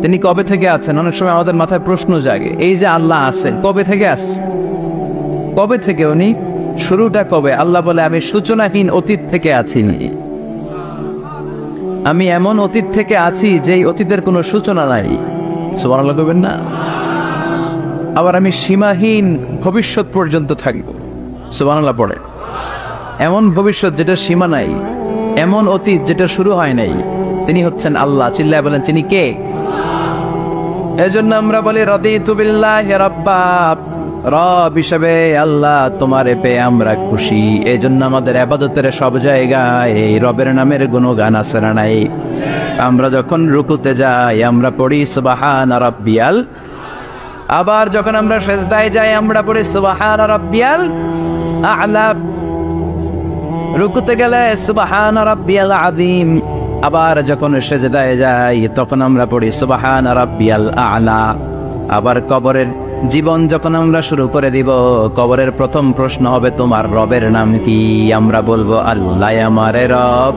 তিনি কবে থেকে আছেন? অনেক সময় আমাদের মাথায় প্রশ্ন জাগে, এই যে আল্লাহ আছেন কবে থেকে আসছে? কবে থেকে উনি? শুরুটা কবে? আল্লাহ বলে আমি সূচনাহীন অতীত থেকে আছি। আমি এমন অতীত থেকে আছি যেই অতীতের কোনো সূচনা নাই। সুবহানাল্লাহ বলবেন না? আবার আমি সীমাহীন ভবিষ্যৎ পর্যন্ত থাকব। সুবহানাল্লাহ পড়ে। এমন ভবিষ্যৎ যেটা সীমা নাই, এমন অতীত যেটা শুরু হয় নাই, তিনি হচ্ছেন আল্লাহ। চিল্লায় বলেন তিনি কে? এজন্য আমরা বলি রাদিতু বিল্লাহি রাব্বা, রব হিসেবে আল্লাহ তোমারে পেয়ে আমরা খুশি। এজন্য আমাদের ইবাদতের সব জায়গায় এই রবের নামের গুণগান আছে না নাই? আমরা যখন রুকুতে যাই আমরা পড়ি সুবহানা রাব্বিয়াল, আবার যখন আমরা সিজদায় যাই আমরা পড়ি সুবহানা রাব্বিয়াল আ'লা, রুকুতে গেলে সুবহানা রাব্বিয়াল আযীম, আবার যখন সিজদায় যাই তখন আমরা পড়ি সুবহানা রাব্বিয়াল আ'লা। আবার কবরের জীবন যখন আমরা শুরু করে দিব, কবরের প্রথম প্রশ্ন হবে তোমার রবের নাম কি? আমরা বলবো আল্লাহ আমারে রব,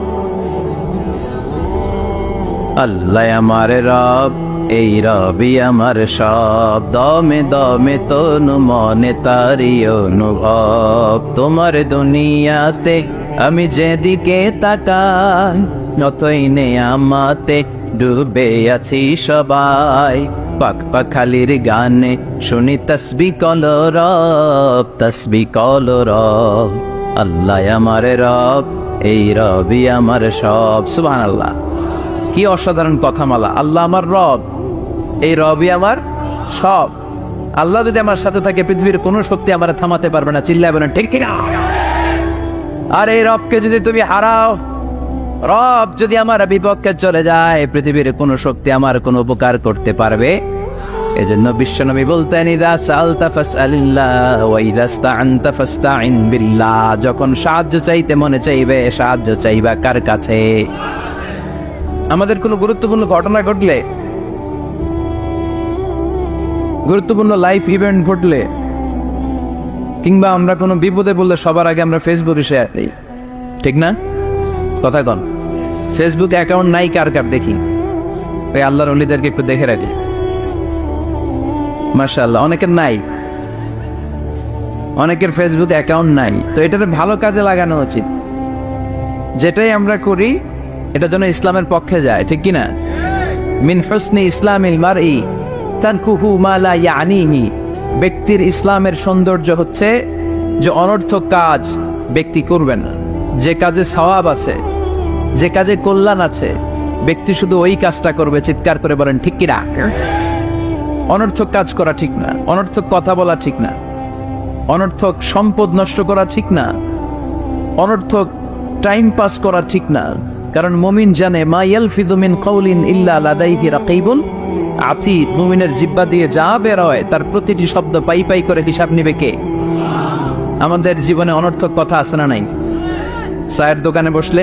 আল্লাহ আমারে রব, এই রবি আমার সব, দমে দমে তনু মনে তারি অনুভব। তোমার দুনিয়াতে আমি যেদিকে তাকাই নতই নেয়ামতে ডুবে আছি সবাই। পাক পাখালির গানে শুনি তসবিহ কলো রব, তসবিহ কলো রব, আল্লাহ আমারে রব, এই রবি আমার সব। সুবহানাল্লাহ, কি অসাধারণ কথামালা! আল্লাহ আমার রব, এই রবি আমার সব। আল্লাহ যদি আমার সাথে থাকে পৃথিবীর কোনো শক্তি আমার থামাতে পারবে না। চিল্লায় বলেন ঠিক কিনা? আর এই রবকে যদি তুমি হারাও, রব যদি আমার বিপক্ষে চলে যায়, পৃথিবীর কোনো শক্তি আমার কোনো উপকার করতে পারবে? এজন্য বিশ্বনবী বলতেন ইযা সাআলতা ফাসআলিল্লাহ ওয়া ইযা ইসতাআনতা ফাসতাইন বিল্লাহ। যখন সাহায্য চাইতে মনে চাইবে, সাহায্য চাইবা কার কাছে? আমাদের কোনো গুরুত্বপূর্ণ ঘটনা ঘটলে, গুরুত্বপূর্ণ লাইফ ইভেন্ট ঘটলে, কিংবা আমরা কোনো বিপদে পড়লে সবার আগে আমরা ফেসবুকে শেয়ার দিই, ঠিক না? কথা কন। ফেসবুক অ্যাকাউন্ট নাই কার কার দেখি? ওই আল্লাহর ওলিদেরকে একটু দেখে রাখি। মাশাআল্লাহ, অনেকের নাই, অনেকের ফেসবুক অ্যাকাউন্ট নাই। তো এটাকে ভালো কাজে লাগানো উচিত। যেটাই আমরা করি এটা যেন ইসলামের পক্ষে যায়, ঠিক কিনা? মিন হুসনি ইসলামিল মারই তানকুহু মা লা ইয়ানিহি। ব্যক্তির ইসলামের সৌন্দর্য হচ্ছে যে অনর্থক কাজ ব্যক্তি করবে না। যে কাজে সওয়াব আছে, যে কাজে কল্যাণ আছে, ব্যক্তি শুধু ওই কাজটা করবে। চিৎকার করে বলেন ঠিক কিনা? অনর্থক কাজ করা ঠিক না, অনর্থক কথা বলা ঠিক না, অনর্থক সম্পদ নষ্ট করা ঠিক না, অনর্থক টাইম পাস করা ঠিক না। কারণ মুমিন জানে মা ইয়ালফিযু মিন কাউলিন ইল্লা লাদাইহি রাকীবুন আতীদ। মুমিনের জিহ্বা দিয়ে যা বের হয় তার প্রতিটি শব্দ পাই পাই করে হিসাব নেবে কে? আমাদের জীবনে অনর্থক কথা আছে না নাই? চায়ের দোকানে বসলে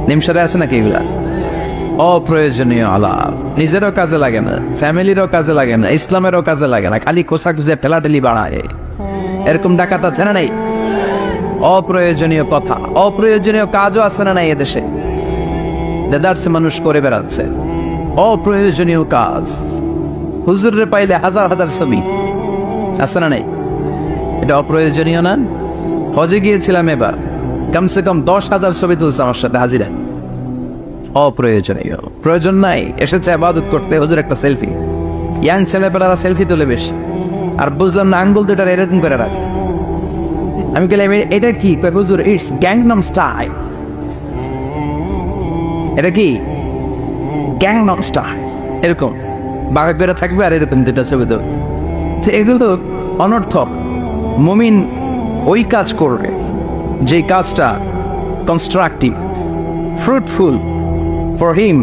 নিমসারে আছে নাকি এগুলা? অপ্রয়োজনীয় আলাপ, নিজেরও কাজে লাগে না, ফ্যামিলিরও কাজে লাগে না, ইসলামেরও কাজে লাগে না, খালি খোসা খুঁজে ঠেলাঠেলি বাড়ায়। এরকম ডাকাত আছে না নাই? অপ্রয়োজনীয় কথা, অপ্রয়োজনীয় কাজও আছে না নাই এদেশে? দেদারসে মানুষ করে বেড়াচ্ছে অপ্রয়োজনীয় কাজ। হুজুরে পাইলে হাজার হাজার ছবি আছে না নাই? এটা অপ্রয়োজনীয় না? হজে গিয়েছিলাম এবার, কমসে কম 10,000 ছবি তুলছে আমার সাথে হাজিরা। অপ্রয়োজনীয়, প্রয়োজন নাই। এসেছে ইবাদত করতে, হুজুর একটা সেলফি। ইয়াং ছেলেপেলারা সেলফি তোলে বেশি। আর বুঝলাম না আঙ্গুল দুটার এরকম করে রাখে। আমি বললাম এটা কি? হুজুর ইটস গ্যাংনাম স্টাইল। এটা কি? Gangnam style. এরকম বাঁকা করে থাকবে আর এরকম দুটা ছবি তো। এগুলো অনর্থক। মুমিন ওই কাজ করবে যে কাজটা constructive, fruitful for him,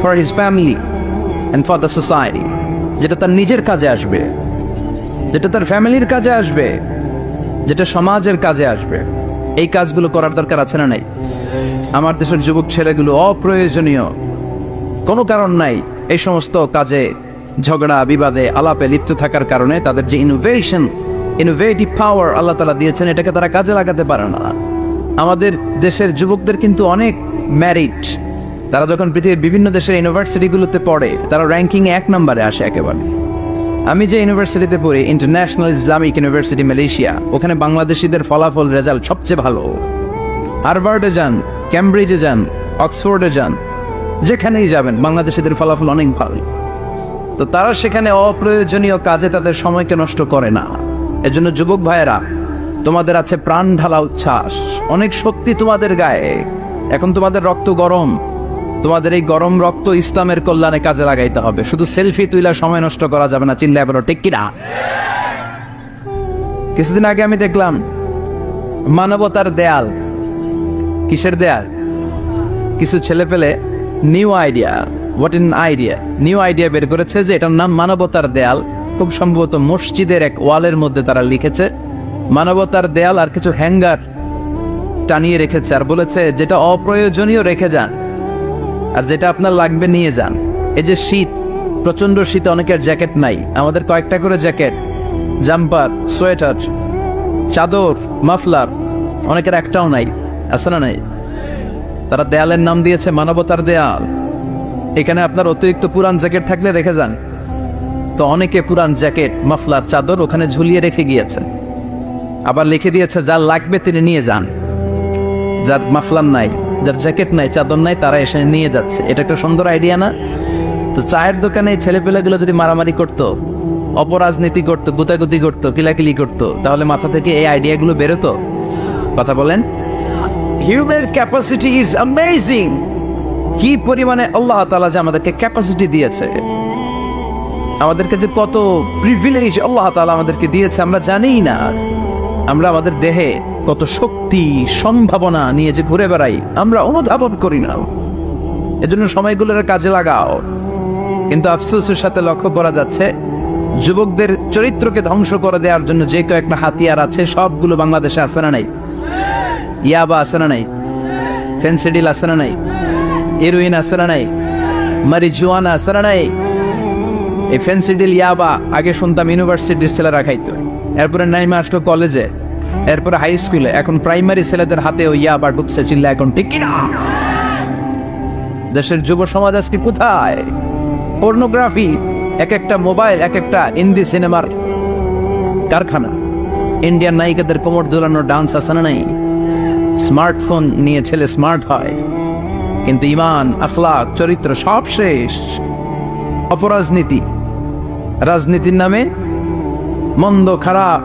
for his family and for the society, যেটা তার নিজের কাজে আসবে, যেটা তার ফ্যামিলির কাজে আসবে, যেটা সমাজের কাজে আসবে। এই কাজগুলো করার দরকার আছে না নাই? আমার দেশের যুবক ছেলেগুলো অপ্রয়োজনীয়, কোনো কারণ নাই এই সমস্ত কাজে ঝগড়া বিবাদে আলাপে লিপ্ত থাকার কারণে তাদের যে ইনোভেটিভ পাওয়ার আল্লাহ তাআলা দিয়েছেন এটাকে তারা কাজে লাগাতে পারে না। আমাদের দেশের যুবকদের কিন্তু অনেক ম্যারিড, তারা যখন পৃথিবীর বিভিন্ন দেশের ইউনিভার্সিটিগুলোতে পড়ে তারা র্যাঙ্কিং 1 নম্বরে আসে একেবারে। আমি যে ইউনিভার্সিটিতে পড়ি, ইন্টারন্যাশনাল ইসলামিক ইউনিভার্সিটি মালয়েশিয়া, ওখানে বাংলাদেশিদের ফলাফল রেজাল্ট সবচেয়ে ভালো। হার্ভার্ডে যান, ক্যামব্রিজে যান, অক্সফোর্ডে যান, যেখানেই যাবেন বাংলাদেশিদের ফলাফল অনেক ভালো। তো তারা সেখানে অপ্রয়োজনীয় কাজে তাদের সময়কে নষ্ট করে না। এজন্য যুবক ভাইয়েরা, তোমাদের আছে প্রাণ ঢালা উচ্ছ্বাস, অনেক শক্তি তোমাদের গায়ে। এখন তোমাদের রক্ত গরম, তোমাদের এই গরম রক্ত ইসলামের কল্যাণে কাজে লাগাইতে হবে। শুধু সেলফি তুইলা সময় নষ্ট করা যাবে না, চিল্লায় বলো ঠিক কিনা। কিছুদিন আগে আমি দেখলাম মানবতার দেয়াল। কিসের দেয়াল? কিছু ছেলে পেলে নিউ আইডিয়া বের করেছে যে এটার নাম মানবতার দেয়াল। খুব সম্ভবত মসজিদের এক ওয়ালের মধ্যে তারা লিখেছে মানবতার দেয়াল, আর কিছু হ্যাঙ্গার টানিয়ে রেখেছে, আর বলেছে যেটা অপ্রয়োজনীয় রেখে যান, আর যেটা আপনার লাগবে নিয়ে যান। এই যে শীত, প্রচন্ড শীতে অনেকের জ্যাকেট নাই, আমাদের কয়েকটা করে জ্যাকেট, জাম্পার, সোয়েটার, চাদর, মাফলার, অনেকের একটাও নাই, আছে না নাই? তারা দেয়ালের নাম দিয়েছে মানবতার দেয়াল। এখানে আপনার অতিরিক্ত পুরান জ্যাকেট থাকলে রেখে যান। তো অনেকে পুরান জ্যাকেট, মাফলার, চাদর ওখানে ঝুলিয়ে রেখে গিয়েছে। আবার লিখে দিয়েছে যার লাগবে তিনি নিয়ে যান। যার মাফলার নাই, যার জ্যাকেট নাই, চাদর নাই, তারা এসে নিয়ে যাচ্ছে। এটা একটা সুন্দর আইডিয়া না? তো চায়ের দোকানে ছেলেপেলেগুলো যদি মারামারি করতো, অপরাজনীতি করতো, গুতাগুতি করতো, কিলাকিলি করতো, তাহলে মাথা থেকে এই আইডিয়াগুলো বেরোতো? কথা বলেন। Human capacity is amazing. কি পরিমাণে আল্লাহ তাআলা যে আমাদেরকে ক্যাপাসিটি দিয়েছে, আমাদেরকে যে কত প্রিভিলেজ আল্লাহ তাআলা আমাদেরকে দিয়েছে আমরা জানিই না। আমরা আমাদের দেহে কত শক্তি, সম্ভাবনা নিয়ে যে ঘুরে বেড়াই আমরা অনুধাবন করি না। এজন্য সময়গুলোর কাজে লাগাও। কিন্তু আফসোসের সাথে লক্ষ্য করা যাচ্ছে যুবকদের চরিত্রকে ধ্বংস করে দেওয়ার জন্য যে কয়েকটা হাতিয়ার আছে সবগুলো বাংলাদেশে আছে না নাই? ইয়াবা আছে না নাই? ফেন্সিডিল আছে না নাই? হেরোইন আছে না নাই? মারিজুয়ানা আছে না নাই? এই ফেন্সিডিল, ইয়াবা আগে শুনতাম ইউনিভার্সিটির ছেলেরা খাইতো, এরপরে নাইমা আসলো কলেজে, এরপরে হাই স্কুলে, এখন প্রাইমারি ছেলেদের হাতে ওই ইয়াবা ঢুকছে। চিল্লা এখন ঠিক কিনা? দেশের যুব সমাজ আজকে কোথায়? পর্নোগ্রাফি, এক একটা মোবাইল এক একটা হিন্দি সিনেমার কারখানা। ইন্ডিয়ান নায়িকাদের কোমর দোলানো ডান্স আছে না নাই? স্মার্টফোন নিয়ে ছেলে স্মার্ট হয়, কিন্তু ইমান, আখলাক, চরিত্র সব শেষ। অপরাজনীতি, রাজনীতির নামে মন্দ, খারাপ,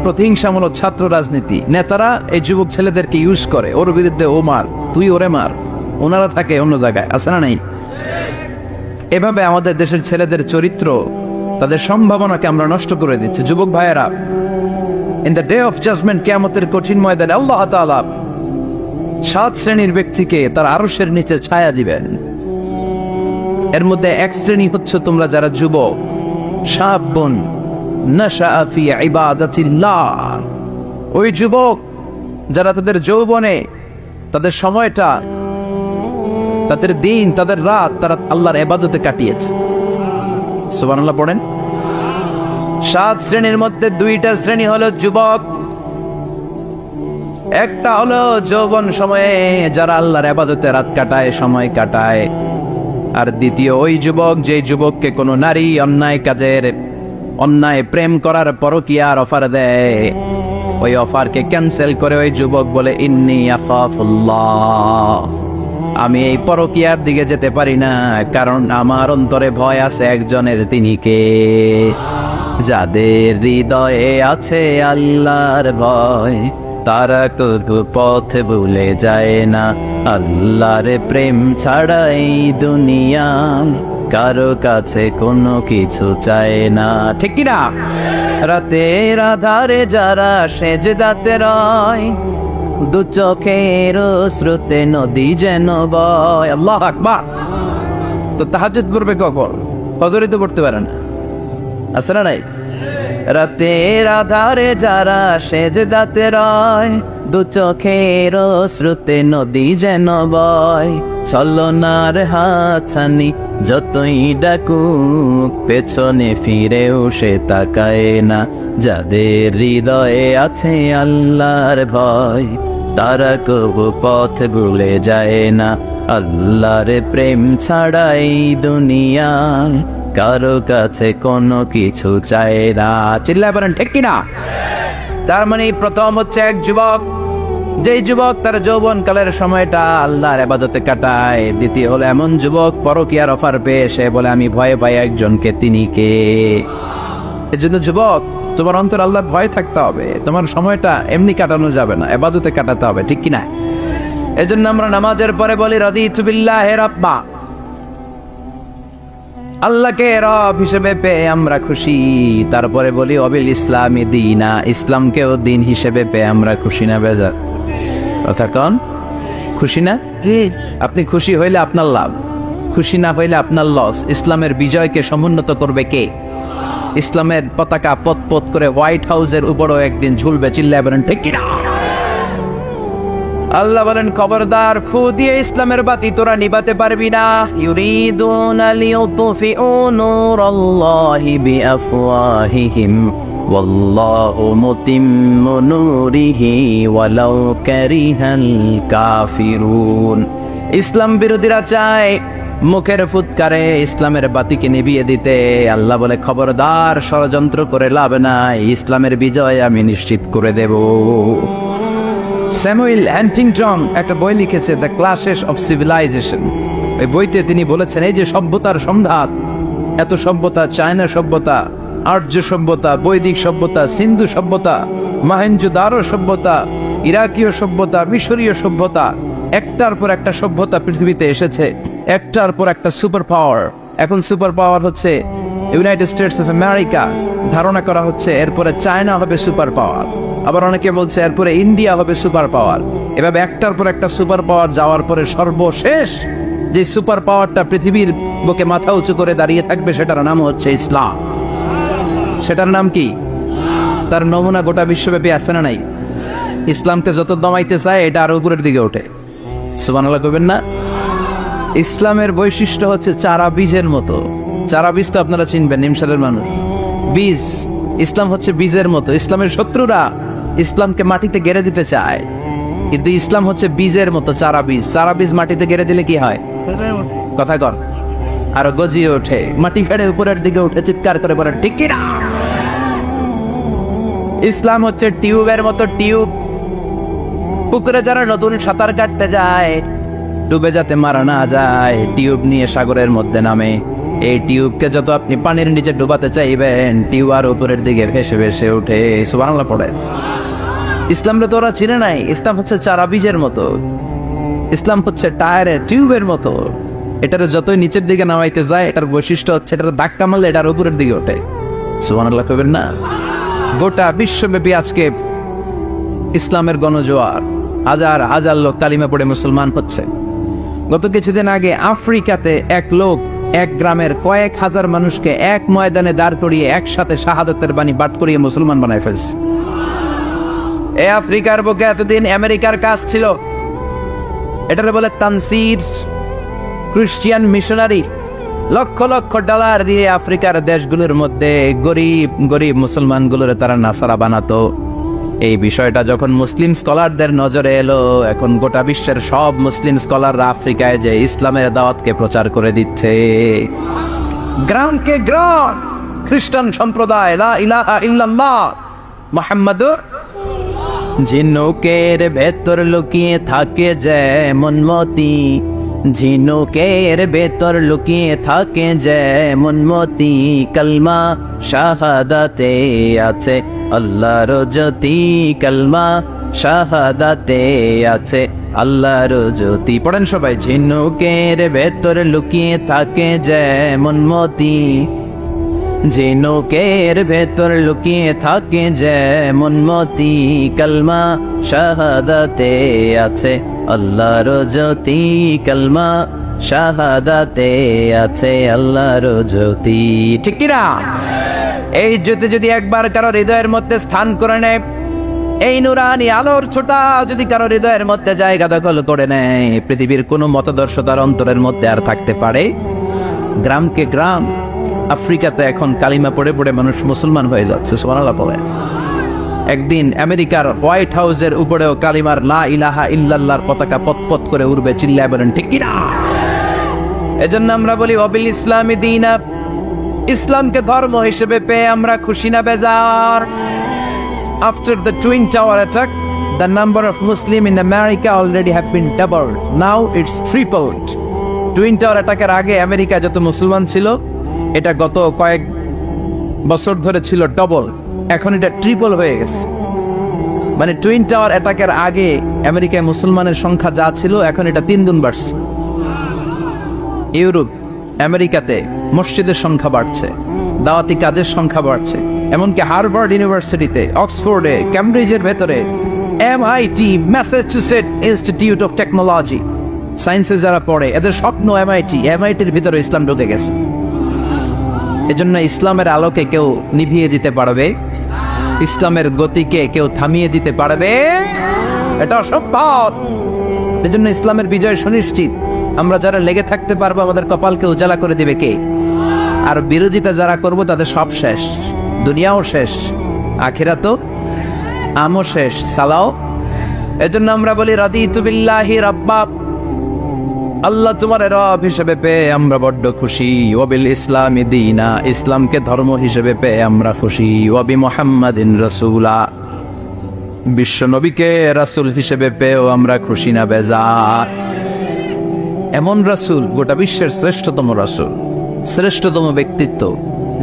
প্রতিহিংসামূলক ছাত্র রাজনীতি। নেতারা এই যুবক ছেলেদেরকে ইউজ করে, ওর বিরুদ্ধে ও মার, তুই ওরে মার, ওনারা থাকে অন্য জায়গায়, আছে না নাই? এভাবে আমাদের দেশের ছেলেদের চরিত্র, তাদের সম্ভাবনাকে আমরা নষ্ট করে দিচ্ছি। যুবক ভাইয়েরা, in the day of judgement, কিয়ামতের কঠিন ময়দানে আল্লাহ তাআলা 7 শ্রেণীর ব্যক্তিকে তার আরশের নিচে ছায়া দিবেন। এর মধ্যে এক শ্রেণী হচ্ছে তোমরা যারা যুবক, শাবুন নাশাআ ফি ইবাদাতিল্লাহ। ওই যুবক যারা তাদের যৌবনে, তাদের সময়টা, তাদের দিন, তাদের রাত তারা আল্লাহর ইবাদতে কাটিয়েছে। সুবহানাল্লাহ পড়েন। 7 শ্রেণীর মধ্যে 2টা শ্রেণী হলো যুবক। একটা হলো যৌবন সময়ে যারা আল্লাহর ইবাদতে রাত কাটায়, সময় কাটায়। আর দ্বিতীয় ওই যুবক, যে যুবককে কোনো নারী অন্যায় কাজের, অন্যায় প্রেম করার পরকীয়ার অফার দেয়, ওই অফারকে ক্যান্সেল করে ওই যুবক বলে ইন্নী আখাফুল্লাহ, আমি এই পরকীয়ার দিকে যেতে পারি না, কারণ আমার অন্তরে ভয় আছে একজনের, তিনি কে? যাদের হৃদয়ে আছে আল্লাহর ভয়, তারা কবু পথ ভুলে যায় না। আল্লাহর প্রেম ছাড়া এই দুনিয়া কারো কাছে কোনো কিছু চায় না, ঠিক কি না? রাতের আধারে যারা সেজদাতে রয়, দু চোখের স্রোতে নদী যেন বয়। আল্লাহু আকবার। তো তাহাজ্জুদ পড়বে কখন? ফজরে তো পড়তে পারে না, আছে না নাই? রাতের আধারে যারা সেজদাতে রয়, দু চোখের স্রোতে নদী যেন বয়। ছলনার হাতছানি যতই ডাকুক, পেছনে ফিরেও সে তাকায় না। যাদের হৃদয়ে আছে আল্লাহর ভয়, তারা কবু পথ ভুলে যায় না। আল্লাহর প্রেম ছাড়াই দুনিয়ায় কারো কাছে কোনো কিছু চায় না। চিল্লায় বলেন ঠিক কিনা? তার মানে প্রথম হচ্ছে এক যুবক, যেই যুবক তার যৌবনকালের সময়টা আল্লাহর ইবাদতে কাটায়। দ্বিতীয় হলো এমন যুবক পরকীয়ার অফার পেয়ে সে বলে আমি ভয়ে পাই একজনকে, তিনি কে? এজন্য যুবক, তোমার অন্তর আল্লাহর ভয় থাকতে হবে। তোমার সময়টা এমনি কাটানো যাবে না, ইবাদতে কাটাতে হবে, ঠিক কিনা? এজন্য আমরা নামাজের পরে বলি রাদিতু বিল্লাহি রাব্বা, আল্লাহকে রব হিসেবে পেয়ে আমরা খুশি। তারপরে বলি অবিল ইসলামী দীনা, ইসলামকেও দিন হিসেবে পেয়ে আমরা খুশি না বেজার? কথা কন, খুশি না? আপনি খুশি হইলে আপনার লাভ, খুশি না হইলে আপনার লস। ইসলামের বিজয়কে সমুন্নত করবে কে? ইসলামের পতাকা পত পত করে হোয়াইট হাউসের উপরও একদিন ঝুলবে। চিল্লায় বলেন ঠিক কিনা? আল্লাহ বলেন খবরদার, ফু দিয়ে ইসলামের বাতি তোরা নিভাতে পারবি না। ইউরিদুনা লিউতফিউ নূরাল্লাহি বিআফওয়াহিহিম ওয়াল্লাহু মুতিম্মু নূরিহি ওয়ালাউ কারিহাল কাফিরুন। ইসলাম বিরোধীরা চায় মুখের ফুৎকারে ইসলামের বাতিকে নিভিয়ে দিতে। আল্লাহ বলে খবরদার, ষড়যন্ত্র করে লাভ নাই, ইসলামের বিজয় আমি নিশ্চিত করে দেব। স্যামুয়েল হ্যান্টিংটন একটা বই লিখেছে, দ্য ক্লাসেস অফ সিভিলাইজেশন। এই বইতে তিনি বলেছেন এই যে সভ্যতার সম্ভার, এত সভ্যতা, চায়না সভ্যতা, আর্য সভ্যতা, বৈদিক সভ্যতা, সিন্ধু সভ্যতা, মহেঞ্জোদারো সভ্যতা, ইরাকীয় সভ্যতা, মিশরীয় সভ্যতা, একটার পর একটা সভ্যতা পৃথিবীতে এসেছে, একটার পর একটা সুপার পাওয়ার। এখন সুপার পাওয়ার হচ্ছে ইউনাইটেড স্টেটস অফ আমেরিকা, ধারণা করা হচ্ছে এরপরে চায়না হবে সুপার পাওয়ার, আবার অনেকে বলছে এরপরে ইন্ডিয়া হবে সুপার পাওয়ার। এভাবে একটার পর একটা সুপার পাওয়ার যাওয়ার পরে সর্বশেষ যে সুপার পাওয়ারটা পৃথিবীর বুকে মাথা উঁচু করে দাঁড়িয়ে থাকবে সেটার নাম হচ্ছে ইসলাম। সেটার নাম কি? তার নমুনা গোটা বিশ্বব্যাপী আছে না নাই? ইসলামকে যত দমাইতে চায় এটা আরো উপরের দিকে ওঠে। সুবহানাল্লাহ কইবেন না? ইসলামের বৈশিষ্ট্য হচ্ছে চারা বীজের মতো। চারা বীজ তো আপনারা চিনবেন, নিমসালের মানুষ। বীজ, ইসলাম হচ্ছে বীজের মতো। ইসলামের শত্রুরা ইসলামকে মাটিতে গেড়ে দিতে চায়, কিন্তু ইসলাম হচ্ছে বীজের মতো, চারা বীজ। চারা বীজ মাটিতে গেড়ে দিলে কি হয়? কথা কর, আরো গজিয়ে ওঠে, মাটি ফেড়ে উপরের দিকে উঠে চিৎকার করে বলে ঠিক কি না? ইসলাম হচ্ছে টিউবের মতো। টিউব, পুকুরে যারা নতুন সাঁতার কাটতে যায় ডুবে যাতে মারা না যায়, টিউব নিয়ে সাগরের মধ্যে নামে। এই টিউবকে যত আপনি পানির নিচে ডুবাতে চাইবেন, টিউব আর উপরের দিকে ভেসে ভেসে উঠে। সুবহানাল্লাহ পড়ে। ইসলামরে তো ওরা চিনে নাই। ইসলাম হচ্ছে চারা বীজের মতো, ইসলাম হচ্ছে টায়ারের টিউবের মতো। এটার যতই নিচের দিকে নামাইতে যায়, এটার বৈশিষ্ট্য হচ্ছে এটার ধাক্কা মারলে এটার উপরের দিকে ওঠে। সুবহানাল্লাহ কইবেন না? গোটা বিশ্বব্যাপী আজকে ইসলামের গণজোয়ার, হাজার হাজার লোক কালিমা পড়ে মুসলমান হচ্ছে। গত কিছুদিন আগে আফ্রিকাতে এক লোক এক গ্রামের কয়েক হাজার মানুষকে এক ময়দানে দাঁড় করিয়ে একসাথে শাহাদাতের বাণী পাঠ করিয়ে মুসলমান বানায় ফেলছে। এই আফ্রিকার বুকে এতদিন আমেরিকার কাজ ছিল, এটারে বলে Tansir, Christian missionary. Lakh lakh dollar দিয়ে আফ্রিকার দেশগুলোর মধ্যে গরিব গরিব মুসলমানগুলোরে তারা নাসারা বানাতো। এই বিষয়টা যখন মুসলিম স্কলারদের নজরে এলো, এখন গোটা বিশ্বের সব মুসলিম স্কলাররা আফ্রিকায় যে ইসলামের দাওয়াতকে প্রচার করে দিচ্ছে। গ্রামকে গ্রাম খ্রিস্টান সম্প্রদায় লা ইলাহা ইল্লাল্লাহ মুহাম্মাদুর। ঝিনুকের ভেতর লুকিয়ে থাকে যেমন মতি, ঝিনুকের ভেতর লুকিয়ে থাকে যেমন মতি, কলমা শাহাদাতে আছে আল্লাহর জ্যোতি, কলমা শাহাদাতে আছে আল্লাহর জ্যোতি। পড়েন সবাই। ঝিনুকের ভেতর লুকিয়ে থাকে যেমন মতি, ঝিনুকের ভেতর লুকিয়ে থাকে যেমন মতি, কলমা শাহাদাতে আছে আল্লাহর জ্যোতি, কলমা শাহাদাতে আছে আল্লাহর জ্যোতি। ঠিক কি না? এই জ্যোতি যদি একবার কারো হৃদয়ের মধ্যে স্থান করে নেয়, এই নুরানি আলোর ছোটা যদি কারো হৃদয়ের মধ্যে জায়গা দখল করে নেয়, পৃথিবীর কোনো মতাদর্শ তার অন্তরের মধ্যে আর থাকতে পারে? গ্রামকে গ্রাম আফ্রিকাতে এখন কালিমা পড়ে পড়ে মানুষ মুসলমান হয়ে যাচ্ছে। সুবহানাল্লাহ পড়ে। একদিন আমেরিকার হোয়াইট হাউসের উপরেও কালিমার লা ইলাহা ইল্লাল্লাহর পতাকা পতপত করে উড়বে, চিল্লায় বলেন ঠিক কিনা? এজন্য আমরা বলি অবিল ইসলামী দীনা, ইসলামকে ধর্ম হিসেবে পেয়ে আমরা খুশি না বেজার? After the Twin Tower attack, the number of Muslims in America already have been doubled. Now it's tripled. Twin Tower attack-এর আগে আমেরিকা যত মুসলমান ছিল, এটা গত কয়েক বছর ধরে ছিল ডবল, এখন এটা ট্রিপল হয়ে গেছে। মানে টুইন টাওয়ার অ্যাটাকের আগে আমেরিকায় মুসলমানের সংখ্যা যা ছিল, এখন এটা 3 গুণ বাড়ছে। ইউরোপ, আমেরিকাতে মসজিদের সংখ্যা বাড়ছে, দাওয়াতি কাজের সংখ্যা বাড়ছে, এমনকি হার্ভার্ড ইউনিভার্সিটিতে, অক্সফোর্ডে, ক্যামব্রিজের ভেতরে, MIT, Massachusetts institute of technology, সায়েন্সে যারা পড়ে এদের স্বপ্ন এমআইটির ভিতরে ইসলাম ঢুকে গেছে। এজন্য ইসলামের আলোকে কেউ নিভিয়ে দিতে পারবে? ইসলামের গতিকে কেউ থামিয়ে দিতে পারবে? এটা অসম্ভব। এজন্য ইসলামের বিজয় সুনিশ্চিত। আমরা যারা লেগে থাকতে পারবো, আমাদের কপালকে উজালা করে দিবে কে? আর বিরোধিতা যারা করব তাদের সব শেষ, দুনিয়াও শেষ, আখিরাতও আমও শেষ, সালাও। এজন্য আমরা বলি রাদিতু বিল্লাহি রাব্বা, আল্লাহ তোমার রব হিসেবে পেয়ে আমরা বড্ড খুশি। ওয়াবিল ইসলামি দীনা, ইসলামকে ধর্ম হিসেবে পেয়ে আমরা খুশি। ওয়াবি মুহাম্মাদিন রাসূলা, বিশ্ব নবীকে রাসূল হিসেবে পেয়েও আমরা খুশি না বেজার? এমন রাসূল, গোটা বিশ্বের শ্রেষ্ঠতম রাসূল, শ্রেষ্ঠতম ব্যক্তিত্ব,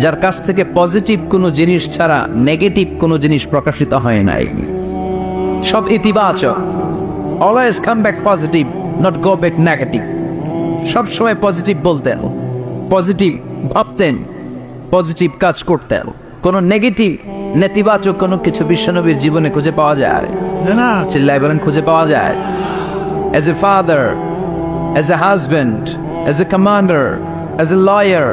যার কাছ থেকে পজিটিভ কোনো জিনিস ছাড়া নেগেটিভ কোনো জিনিস প্রকাশিত হয় নাই। সব ইতিবাচক, always come back positive, not go back negative. সব সময় পজিটিভ বলতেন, পজিটিভ ভাবতেন, পজিটিভ কাজ করতেন। কোন নেগেটিভ, নেতিবাচক কোনো কিছু বিশ্বনবীর জীবনে খুঁজে পাওয়া যায় না? চিল্লায় বলেন খুঁজে পাওয়া যায়? As a father, as a husband, as a commander, as a lawyer,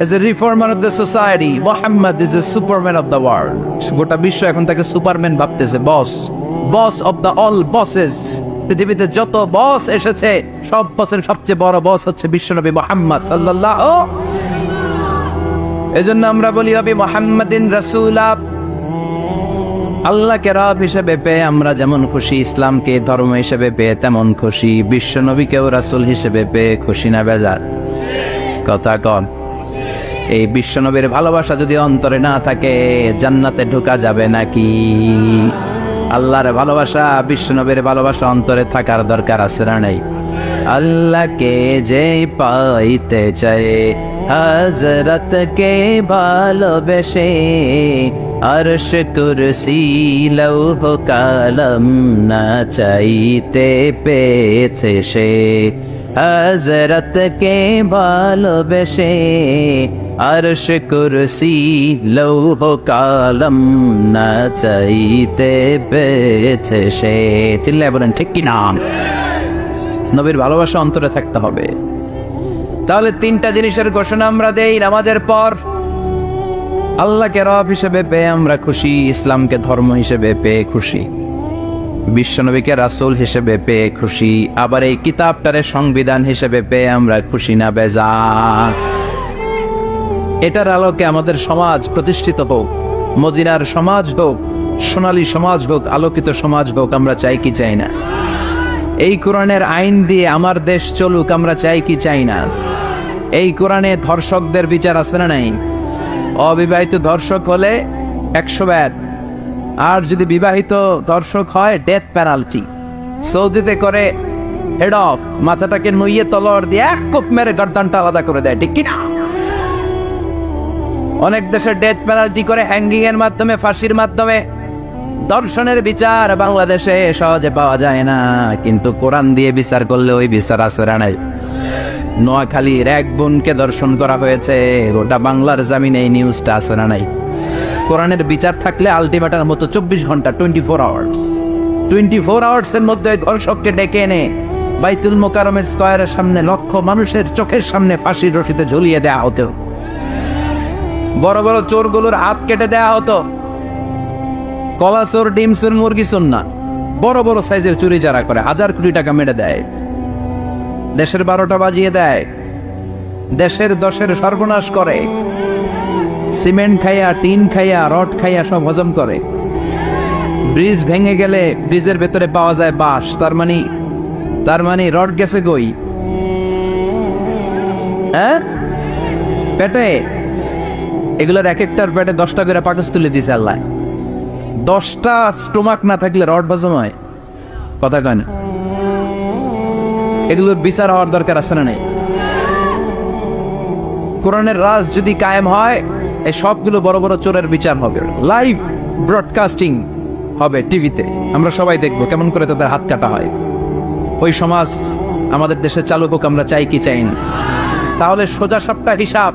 as a reformer of the society, Muhammad is the superman of the world. গোটা বিশ্ব এখন তাকে সুপারম্যান ভাবতেছে, বস অফ দ্য অল বসেস। পৃথিবীতে যত বস এসেছে, সব বসের সবচেয়ে বড় বস হচ্ছে বিশ্বনবী মুহাম্মদ সাল্লাল্লাহু। এজন্য আমরা বলি নবী মুহাম্মাদিন রাসূলা। আল্লাহকে রব হিসেবে পেয়ে আমরা যেমন খুশি, ইসলামকে ধর্ম হিসেবে পেয়ে তেমন খুশি, বিশ্বনবীকেও রাসূল হিসেবে পেয়ে খুশি না বেজার? কথা কন। এই বিশ্বনবীর ভালোবাসা যদি অন্তরে না থাকে, জান্নাতে ঢোকা যাবে নাকি? আল্লাহর ভালোবাসা, বিশ্বনবীর ভালোবাসা অন্তরে থাকার দরকার আছে না নাই? আল্লাহকে যে পাইতে চায়, হযরতকে ভালোবেসে, আরশ কুরসি লৌহ কালাম না চাইতে পেয়েছে সে। হযরতকে ভালোবেসে, আরশ কুরসি লৌহ কালাম না চাইতে পেয়েছে সে। চিল্লায় বলেন ঠিক কি না? নবীর ভালোবাসা অন্তরে থাকতে হবে। তাহলে 3টা জিনিসের ঘোষণা আমরা দেই নামাজের পর। আল্লাহকে রব হিসেবে পেয়ে আমরা খুশি, ইসলামকে ধর্ম হিসেবে পেয়ে খুশি, বিশ্বনবীকে রাসূল হিসেবে পেয়ে খুশি, আবার এই কিতাবটারে সংবিধান হিসেবে পেয়ে আমরা খুশি না বেজার? এটার আলোকে আমাদের সমাজ প্রতিষ্ঠিত হোক, মদিনার সমাজ হোক, সোনালী সমাজ হোক, আলোকিত সমাজ হোক, আমরা চাই কি চাই না? এই কোরআনের আইন দিয়ে আমার দেশ চলুক, আমরা চাই কি চাই না? এই কোরআনে ধর্ষকদের বিচার আছে না নাই? অবিবাহিত ধর্ষক হলে 100 ব্যাট, আর যদি বিবাহিত ধর্ষক হয় ডেথ পেনাল্টি। সৌদিতে করে হেড অফ, মাথাটাকে নুইয়ে তলোয়ার দিয়ে এক কোপ মেরে গর্দানটা আলাদা করে দেয়, ঠিক কিনা? অনেক দেশে ডেথ পেনাল্টি করে হ্যাঙ্গিং এর মাধ্যমে, ফাঁসির মাধ্যমে। দর্শনের বিচার বাংলাদেশে সহজে পাওয়া যায় না, কিন্তু কোরআন দিয়ে বিচার করলে ওই বিচার আছে না নাই? নোয়াখালীর এক বোনকে দর্শন করা হয়েছে, গোটা বাংলার জামিনে এই নিউজটা আছে না নাই? কোরআনের বিচার থাকলে আলটিমেটার মতো 24 ঘন্টা, 24 আওয়ার্স, 24 আওয়ার্সের মধ্যে ধর্ষককে ডেকে এনে বাইতুল মোকাররমের স্কয়ারের সামনে লক্ষ মানুষের চোখের সামনে ফাঁসির রশিতে ঝুলিয়ে দেয়া হতো। বড় বড় চোরগুলোর হাত কেটে দেয়া হতো। কলা চোর, ডিম চোর, মুরগি চোর না, বড় বড় সাইজের চুরি যারা করে 1000 কোটি টাকা মেরে দেয়, দেশের 12টা বাজিয়ে দেয়, দেশের 10-এর সর্বনাশ করে, সিমেন্ট খাইয়া, টিন খাইয়া, রড খাইয়া সব হজম করে। ব্রিজ ভেঙে গেলে ব্রিজের ভেতরে পাওয়া যায় বাঁশ, তার মানে রড গেছে কই? হ্যাঁ, পেটে। এগুলোর এক একটার পেটে 10টা করে পাকস তুলে দিছে আল্লাহ। 10টা স্টোমাক না থাকলে রড হজম হয়? কথা কয় না। এগুলোর বিচার হওয়ার দরকার আছে না নাই? কোরআনের রাজ যদি কায়েম হয়, এই সবগুলো বড় বড় চোরের বিচার হবে, লাইভ ব্রডকাস্টিং হবে টিভিতে, আমরা সবাই দেখবো কেমন করে তাদের হাত কাটা হয়। ওই সমাজ আমাদের দেশে চালু হোক, আমরা চাই কি চাই না? তাহলে সোজা সাপটা হিসাব,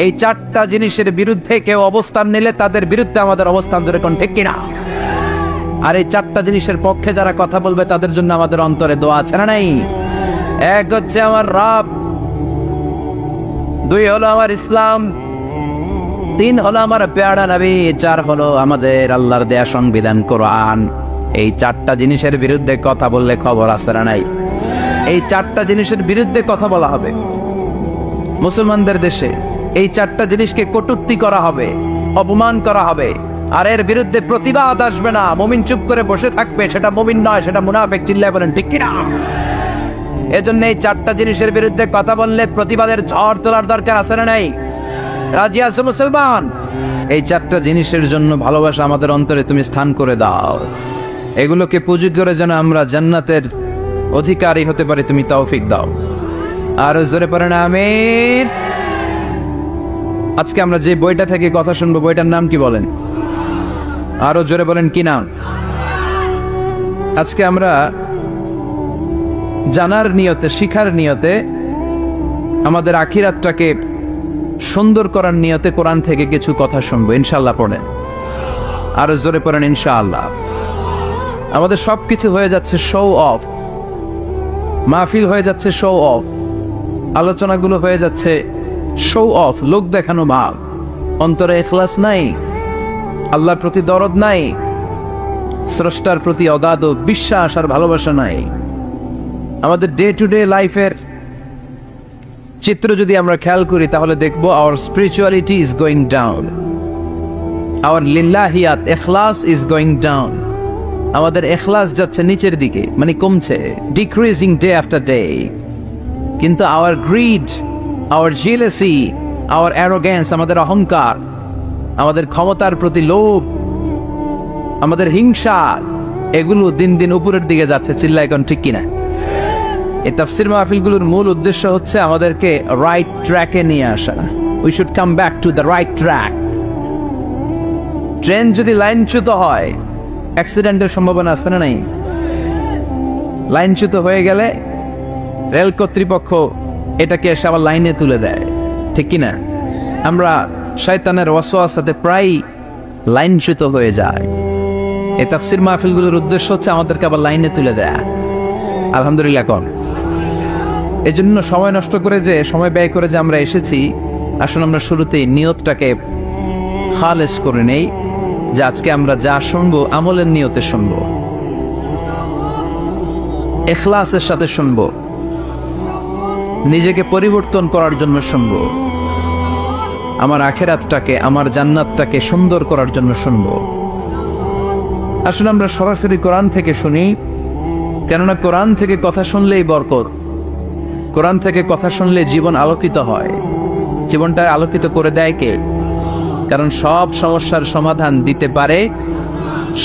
এই 4টা জিনিসের বিরুদ্ধে কেউ অবস্থান নিলে তাদের বিরুদ্ধে আমাদের অবস্থান ধরে কোন ঠিক কিনা? আর এই 4টা জিনিসের পক্ষে যারা কথা বলবে তাদের জন্য আমাদের অন্তরে দোয়া আছে না নাই? এক হচ্ছে আমার রব, 2 হলো আমার ইসলাম, 3 হলো আমার পেয়ারা নবী, 4 হলো আমাদের আল্লাহর দেয়া সংবিধান কোরআন। এই 4টা জিনিসের বিরুদ্ধে কথা বললে খবর আছে না নাই? এই 4টা জিনিসের বিরুদ্ধে কথা বলা হবে। মুসলমানদের দেশে এই 4টা জিনিসকে কটূক্তি করা হবে, অপমান করা হবে, আর এর বিরুদ্ধে প্রতিবাদ আসবে না। মুমিন চুপ করে বসে থাকবে, সেটা মুমিন নয়, সেটা মুনাফিক। চিল্লায় বলেন ঠিক কিনা? এজন্য এই 4টা জিনিসের বিরুদ্ধে কথা বললে প্রতিবাদের ঝড় তোলার দরকার আছে না নাই? রাজি আছো মুসলমান? এই 4টা জিনিসের জন্য ভালোবাসা আমাদের অন্তরে তুমি স্থান করে দাও। এগুলোকে পুঁজি করে যেন আমরা জান্নাতের অধিকারী হতে পারি, তুমি তৌফিক দাও। আর জোরে পড়েন আমিন। আজকে আমরা যে বইটা থেকে কথা শুনবো, বইটার নাম কি বলেন? আরো জোরে বলেন কি নাম? আজকে আমরা জানার নিয়তে, শিখার নিয়তে, আমাদের আখিরাতটাকে সুন্দর করার নিয়তে কোরআন থেকে কিছু কথা শুনবো ইনশাআল্লাহ। পড়েন, আরো জোরে পড়েন ইনশাআল্লাহ। আমাদের সবকিছু হয়ে যাচ্ছে শো অফ, মাহফিল হয়ে যাচ্ছে শো অফ, আলোচনাগুলো হয়ে যাচ্ছে শো অফ, লোক দেখানো ভাব। অন্তরে ইখলাস নাই, আল্লাহর প্রতি দরদ নাই, স্রষ্টার প্রতি অগাধ বিশ্বাস আর ভালোবাসা নাই। আমাদের ডে টু ডে লাইফের চিত্র যদি আমরা খেয়াল করি তাহলে দেখব our spirituality is going down, our লিল্লাহিয়াত, ইখলাস ইজ গোয়িং ডাউন। আমাদের ইখলাস যাচ্ছে নিচের দিকে, মানে কমছে, ডিক্রিজিং ডে আফটার ডে। কিন্তু our greed, our jealousy, our arrogance, আমাদের অহংকার, আমাদের ক্ষমতার প্রতি লোভ, আমাদের হিংসা, এগুলো দিন দিন উপরের দিকে যাচ্ছে। চিল্লা এখন ঠিক কিনা? এই তাফসীর মাহফিলগুলোর মূল উদ্দেশ্য হচ্ছে আমাদেরকে রাইট ট্র্যাকে নিয়ে আসা। We should come back to the right track. Train যদি লাইনচ্যুত হয়, অ্যাক্সিডেন্টের সম্ভাবনা আছে না নাই? লাইনচ্যুত হয়ে গেলে রেল কর্তৃপক্ষ এটাকে এসে আবার লাইনে তুলে দেয়, ঠিক কিনা? আমরা শয়তানের ওয়াসওয়াসাতে প্রায় লাইনচ্যুত হয়ে যায়। এই তাফসীর মাহফিলগুলোর উদ্দেশ্য হচ্ছে আমাদেরকে আবার লাইনে তুলে দেয়া। আলহামদুলিল্লাহ কম। এজন্য সময় নষ্ট করে, যে সময় ব্যয় করে যে আমরা এসেছি, আসলে আমরা শুরুতেই নিয়তটাকে খালেস করে নেই, যে আজকে আমরা যা শুনবো আমলের নিয়তে শুনবো, ইখলাসের সাথে শুনবো, নিজেকে পরিবর্তন করার জন্য শুনবো, আমার আখিরাতটাকে, আমার জান্নাতটাকে সুন্দর করার জন্য শুনবো। আসলে আমরা সরাসরি কোরআন থেকে শুনি, কেননা কোরআন থেকে কথা শুনলেই বরকত, কোরআন থেকে কথা শুনলে জীবন আলোকিত হয়। জীবনটা আলোকিত করে দেয় কে? কারণ সব সমস্যার সমাধান দিতে পারে।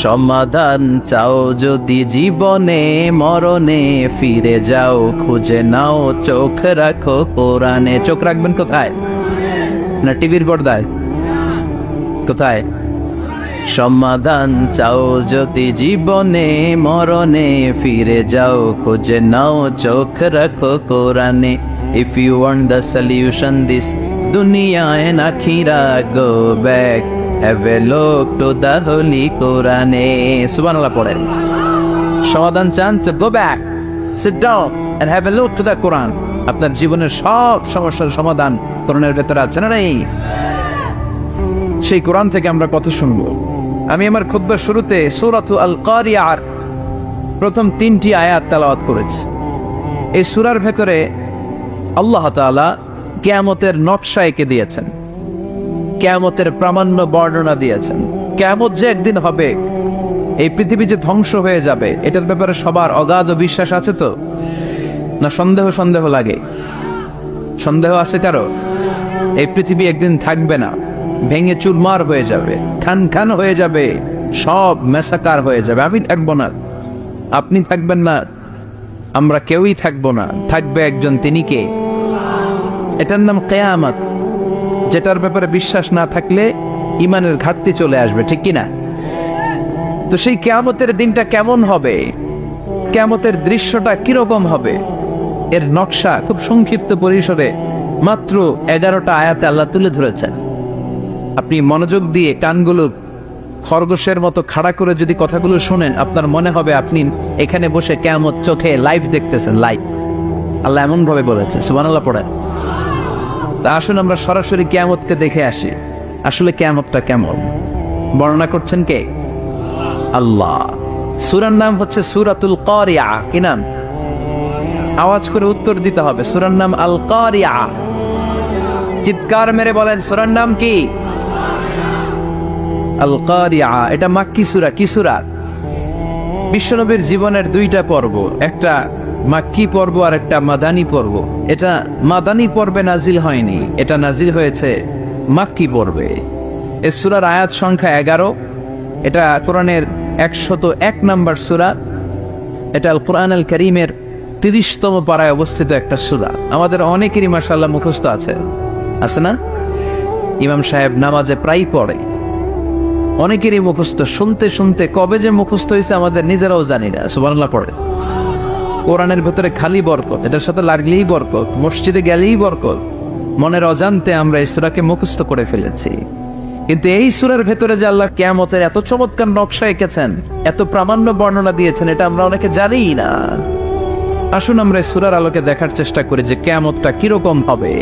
সমাধান চাও যদি জীবনে, মরণে ফিরে যাও, খুঁজে নাও, চোখ রাখো কোরআনে। চোখ রাখবেন কোথায়? না টিভির পর্দায়? কোথায়? সমাধান চাও যদি জীবনে, মরণে ফিরে যাও, খুঁজে নাও, চোখ রাখো কোরআনে। If you want the solution this dunya and akhirah, go back, have a look to the holy Quran. Subhanallah পড়েন। সমাধান চান তো go back, sit down and have a look to the Quran. আপনার জীবনের সব সমস্যার সমাধান কোরআনের ভেতরে আছে না নাই? সেই কোরআন থেকে আমরা কথা শুনবো। আমি আমার খুতবার শুরুতে সূরাতুল আল কারিয়ার প্রথম 3টি আয়াত তেলাওয়াত করেছি। এই সূরার ভেতরে আল্লাহ তাআলা কিয়ামতের নকশা এঁকে দিয়েছেন, কিয়ামতের প্রামাণ্য বর্ণনা দিয়েছেন। কিয়ামত যে একদিন হবে এই পৃথিবী যে ধ্বংস হয়ে যাবে এটার ব্যাপারে সবার অগাধ বিশ্বাস আছে তো, না সন্দেহ সন্দেহ লাগে? সন্দেহ আছে কারো? এই পৃথিবী একদিন থাকবে না, ভেঙে চুরমার হয়ে যাবে, খান খান হয়ে যাবে, সব মেসাকার হয়ে যাবে। আমি থাকবো না, আপনি থাকবেন না, আমরা কেউই থাকবো না, থাকবে একজন, তিনি কে? এটার নাম কিয়ামত, যেটার ব্যাপারে বিশ্বাস না থাকলে ইমানের ঘাটতি চলে আসবে, ঠিক কিনা? তো সেই কিয়ামতের দিনটা কেমন হবে, কিয়ামতের দৃশ্যটা কিরকম হবে, এর নকশা খুব সংক্ষিপ্ত পরিসরে মাত্র 11টা আয়াতে আল্লাহ তুলে ধরেছেন। আপনি মনোযোগ দিয়ে কানগুলো খরগোশের মতো খাড়া করে যদি কথাগুলো শোনেন, আপনার মনে হবে আপনি এখানে বসে কিয়ামত চোখে লাইভ দেখতেছেন, লাইভ। আল্লাহ এমন ভাবে বলেছে, সুবহানাল্লাহ পড়েন। তা আসুন আমরা সরাসরি কিয়ামতকে দেখে আসি, আসলে কিয়ামতটা কেমন। বর্ণনা করছেন কে? আল্লাহ। সূরার নাম হচ্ছে সূরাতুল কারিয়া। কি নাম? আওয়াজ করে উত্তর দিতে হবে। সূরার নাম আল কারিয়া। চিৎকার মেরে বলেন, সূরার নাম কি? আল কারিয়া। এটা মাক্কি সূরা। কি সূরা? বিশ্বনবীর জীবনের দুইটা পর্ব, একটা মাক্কি পর্ব আর একটা মাদানী পর্ব। এটা মাদানী পর্বে নাজিল হয়নি, এটা নাজিল হয়েছে মাক্কি পর্বে। এই সূরার আয়াত সংখ্যা 11। এটা কোরআনের 101 নম্বর সূরা। এটা আল কোরআন আল কারীমের 30তম পারায় অবস্থিত একটা সূরা। আমাদের অনেকেরই মাশাআল্লাহ মুখস্থ আছে, আছে না? ইমাম সাহেব নামাজে প্রায় পড়ে, অনেকেরই মুখস্থ। শুনতে শুনতে কবে যে মুখস্থ হয়েছে আমাদের নিজেরাও জানি না। সুবহানাল্লাহ পড়ে। কোরআনের ভেতরে খালি বরকত, এটার সাথে লাগলেই বরকত, মসজিদে গেলেই বরকত। মনের অজান্তে আমরা এই সূরাকে মুখস্থ করে ফেলেছি। কিন্তু এই সূরার ভেতরে যে আল্লাহ কিয়ামতের এত চমৎকার নকশা এঁকেছেন, এত প্রামাণ্য বর্ণনা দিয়েছেন, এটা আমরা অনেকে জানিই না। আসুন আমরা এই সূরার আলোকে দেখার চেষ্টা করি যে কিয়ামতটা কিরকম হবে।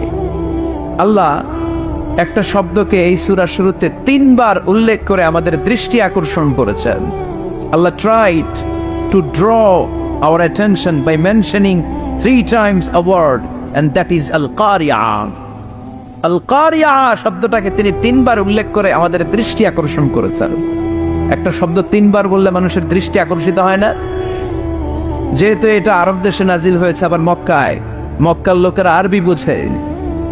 আল্লাহ একটা শব্দকে এই সূরার শুরুতে 3 বার উল্লেখ করে আমাদের দৃষ্টি আকর্ষণ করেছেন। আল্লাহ tried to draw our attention by mentioning 3 times a word, and that is al-Qari'ah. আল-কারিয়া শব্দটাকে তিনি 3 বার উল্লেখ করে আমাদের দৃষ্টি আকর্ষণ করেছেন। একটা শব্দ 3 বার বললে মানুষের দৃষ্টি আকর্ষিত হয় না? যেহেতু এটা আরব দেশে নাজিল হয়েছে, আবার মক্কায়, মক্কার লোকেরা আরবি বুঝে,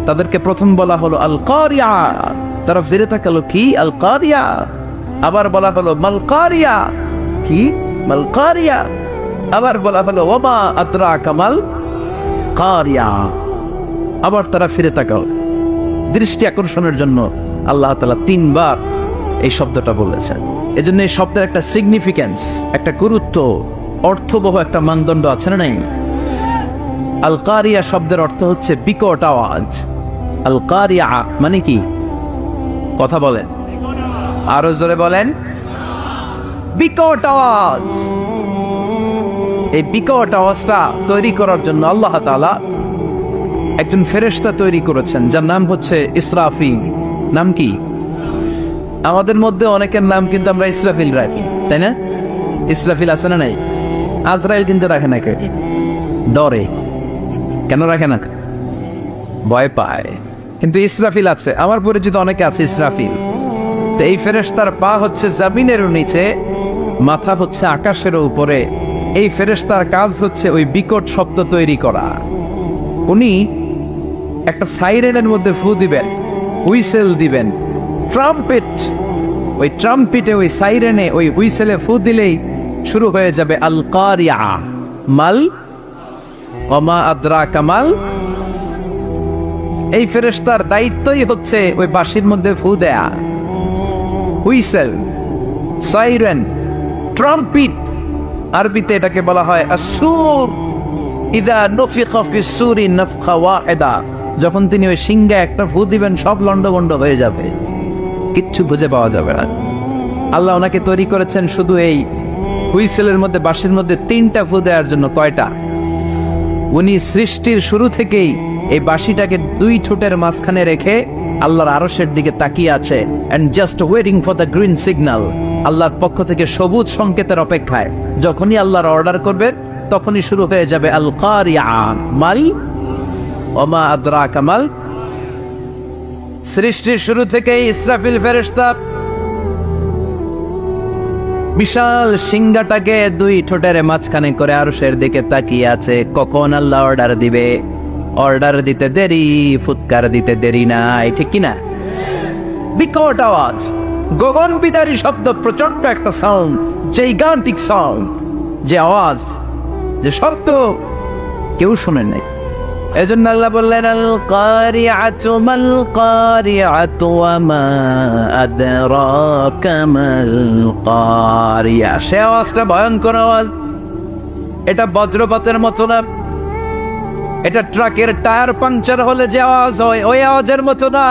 তাদেরকে প্রথম বলা হলো আল-কারিয়া, তারা ফিরে তাকালো, কি আল-কারিয়া? আবার বলা হলো মাল-কারিয়া, কি মাল-কারিয়া? আবার বলা হলো ওমা আদরাকা মাল-কারিয়া। আবার তারা ফিরে তাকালো। দৃষ্টি আকর্ষণের জন্য আল্লাহ তাআলা 3 বার এই শব্দটা বলেছেন। এজন্য এই শব্দের একটা সিগনিফিকেন্স, একটা গুরুত্ব, অর্থবহ একটা মানদণ্ড আছে না নাই? আল কারিয়া শব্দের অর্থ হচ্ছে বিকট আওয়াজ। আল কারিয়া মানে কি? কথা বলেন, আরো জোরে বলেন। বিকট আওয়াজ। এই বিকট আওয়াজটা তৈরি করার জন্য আল্লাহ তাআলা একজন ফেরেশতা তৈরি করেছেন, যার নাম হচ্ছে ইসরাফিল। নাম কি? আমাদের মধ্যে অনেকের নাম কিন্তু আমরা ইসরাফিল রাখি, তাই না? ইসরাফিল আছে না নাই? আজরাইল কিন্তু রাখে না, কে? ডরে। কেন রাখে না? ভয় পায়। কিন্তু ইসরাফিল আছে, আমার পরিচিত অনেকে আছে ইসরাফিল। তো এই ফেরেশতার পা হচ্ছে জমিনের নিচে, মাথা হচ্ছে আকাশের উপরে। এই ফেরেশতার কাজ হচ্ছে ওই বিকট শব্দ তৈরি করা। উনি একটা সাইরেনের মধ্যে ফু দিবেন, হুইসেল দিবেন, ট্রাম্পেট। ওই ট্রাম্পেটে, ওই সাইরেনে, ওই হুইসেলে ফু দিলেই শুরু হয়ে যাবে আল কারিয়া। মাল ওমা আদরাকা মাল। এই ফেরেশতার দায়িত্বই হচ্ছে ওই বাঁশির মধ্যে ফু দেয়া। হুইসেল, সাইরেন, ট্রাম্পেট, আরবিতে এটাকে বলা হয় আসসুর। ইদা নুফিখা ফিস-সূরি নাফখা ওয়াহিদা। যখন তিনি ওই সিংহে একটা ফু দিবেন, সব লন্ডভন্ড হয়ে যাবে, কিচ্ছু খুঁজে পাওয়া যাবে না। আল্লাহ ওনাকে তৈরি করেছেন শুধু এই হুইসেলের মধ্যে, বাঁশির মধ্যে 3টা ফু দেওয়ার জন্য। কয়টা? উনি সৃষ্টির শুরু থেকেই এই বাঁশিটাকে 2 ঠোঁটের মাঝখানে রেখে আল্লাহর আরশের দিকে তাকিয়ে আছে, and just waiting for the green signal। আল্লাহর পক্ষ থেকে সবুজ সংকেতের অপেক্ষায়। যখনই আল্লাহর অর্ডার করবে তখনই শুরু হয়ে যাবে আল কারিয়া। মাল ওমা আদরাকা মাল। সৃষ্টির শুরু থেকেই ইসরাফিল ফেরেশতা বিশাল সিংহাটাকে দুই ঠোঁটের মাঝখানে করে আরশের দিকে তাকিয়ে আছে, কখন আল্লাহ অর্ডার দিবে। অর্ডার দিতে দেরি, ফুৎকার দিতে দেরি নাই, ঠিক কিনা? বিকট আওয়াজ, গগন বিদারী শব্দ, প্রচন্ড একটা সাউন্ড, জাইগান্টিক সাউন্ড, যে আওয়াজ, যে শব্দ কেউ শুনে নাই। এজন্য আল্লাহ বললেন আল কারিআতু মাল কারিআতু ওয়া মা আদরাকা মাল কারিয়া। সে আওয়াজটা ভয়ঙ্কর আওয়াজ, এটা বজ্রপাতের মতো না, এটা ট্রাকের টায়ার পাংচার হলে যে আওয়াজ হয় ওই আওয়াজের মতো না,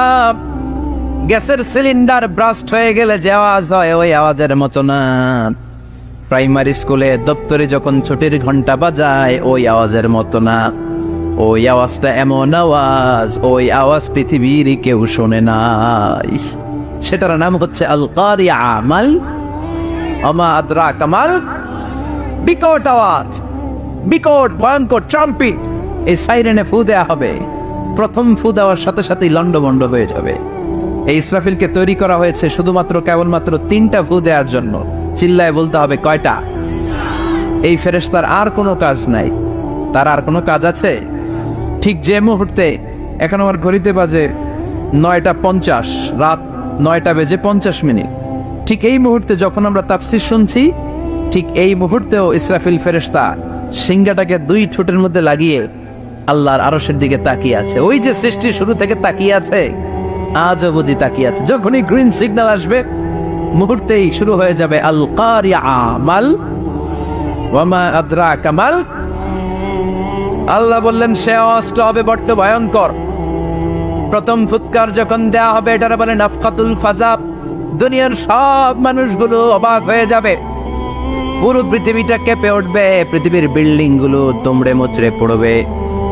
গ্যাসের সিলিন্ডার ব্রাস্ট হয়ে গেলে যে আওয়াজ হয় ওই আওয়াজের মতো না, প্রাইমারি স্কুলে দপ্তরে যখন ছুটির ঘন্টা বাজায় ওই আওয়াজের মতো না। ওই আওয়াজটা এমন আওয়াজ, ওই আওয়াজ পৃথিবীর কেউ শোনে নাই। সেটার নাম হচ্ছে আল কারিআ মাল ওমা আদরাকা মাল। বিকট আওয়াজ, বিকট ভয়ঙ্কর ট্রাম্পিট, এই সাইরেনে ফু দেয়া হবে। প্রথম ফু দেওয়ার সাথে সাথেই লন্ডভন্ড হয়ে যাবে। এই ইসরাফিলকে তৈরি করা হয়েছে শুধুমাত্র কেবলমাত্র 3টা ফু দেওয়ার জন্য। চিল্লায় বলতে হবে কয়টা? এই ফেরেশতার আর কোনো কাজ নাই। তার আর কোনো কাজ আছে? ঠিক যে মুহূর্তে, এখন আমার ঘড়িতে বাজে 9:50, রাত 9:50, ঠিক এই মুহূর্তে যখন আমরা তাফসীর শুনছি, ঠিক এই মুহূর্তেও ইসরাফিল ফেরেশতা সিংহাটাকে দুই ঠোঁটের মধ্যে লাগিয়ে আল্লাহর আরশের দিকে তাকিয়ে আছে। ওই যে সৃষ্টির শুরু থেকে তাকিয়ে আছে, আজ অবধি তাকিয়ে আছে। যখনই গ্রিন সিগন্যাল আসবে মুহূর্তেই শুরু হয়ে যাবে আল কারিআ মাল ওয়া মা আদরাকা মাল। আল্লাহ বললেন সে আওয়াজটা হবে বড্ড ভয়ঙ্কর। প্রথম ফুৎকার যখন দেয়া হবে, এটার বলে নাফখাতুল ফাজা। দুনিয়ার সব মানুষগুলো অবাক হয়ে যাবে, পুরো পৃথিবীটা কেঁপে উঠবে, পৃথিবীর বিল্ডিং গুলো দুমড়ে মুচড়ে পড়বে,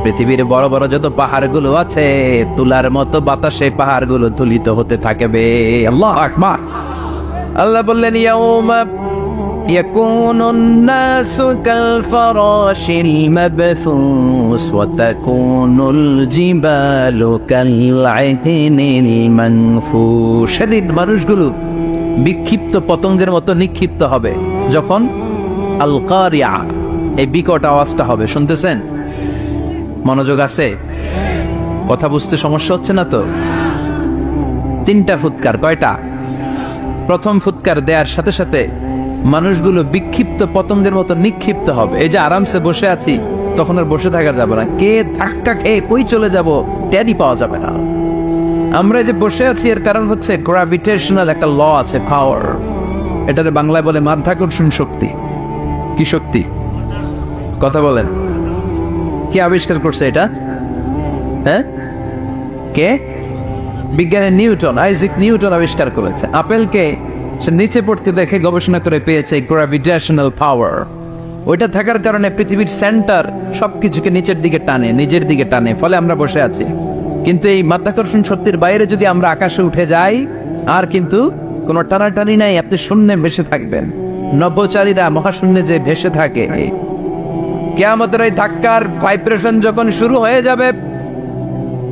পৃথিবীর বড় বড় যত পাহাড়গুলো আছে তুলার মতো বাতাসে পাহাড়গুলো তুলিত হতে থাকবে। আল্লাহু আকবার। আল্লাহ বললেন ইয়াউমা ইয়াকুনুন নাসু কাল ফারাশিল মাবথুস ওয়া তাকুনুল জিবালু কাল আইনিল মানফুশ। সেদিন মানুষগুলো বিক্ষিপ্ত পতঙ্গের মতো নিক্ষিপ্ত হবে যখন আল কারিআ, এই বিকট আওয়াজটা হবে। শুনতেছেন? মনোযোগ আছে? কথা বুঝতে সমস্যা হচ্ছে না তো? 3টা ফুৎকার। কয়টা? প্রথম ফুৎকার দেওয়ার সাথে সাথে মানুষগুলো বিক্ষিপ্ত পতঙ্গের মতো নিক্ষিপ্ত হবে। এই যে আরামসে বসে আছি, তখন আর বসে থাকা যাবে না, কে ধাক্কা খেয়ে কই চলে যাব টেরই পাওয়া যাবে না। আমরা যে বসে আছি এর কারণ হচ্ছে গ্র্যাভিটেশনাল একটা ল আছে, পাওয়ার। এটাতে বাংলায় বলে মাধ্যাকর্ষণ শক্তি। কি শক্তি? কথা বলেন। কে আবিষ্কার করছে এটা? হ্যাঁ, কে? বিজ্ঞানী নিউটন, আইজাক নিউটন আবিষ্কার করেছে। আপেলকে সে নিচে পড়তে দেখে গবেষণা করে পেয়েছে গ্র্যাভিটেশনাল পাওয়ার। ওইটা থাকার কারণে পৃথিবীর সেন্টার সবকিছুকে নিচের দিকে টানে, নিজের দিকে টানে, ফলে আমরা বসে আছি। কিন্তু এই মাধ্যাকর্ষণ শক্তির বাইরে যদি আমরা আকাশে উঠে যাই, আর কিন্তু কোনো টানাটানি নাই, আপনি শূন্যে ভেসে থাকবেন। নভোচারীরা মহাশূন্যে যে ভেসে থাকে, কিয়ামতের এই ধাক্কার ভাইব্রেশন যখন শুরু হয়ে যাবে,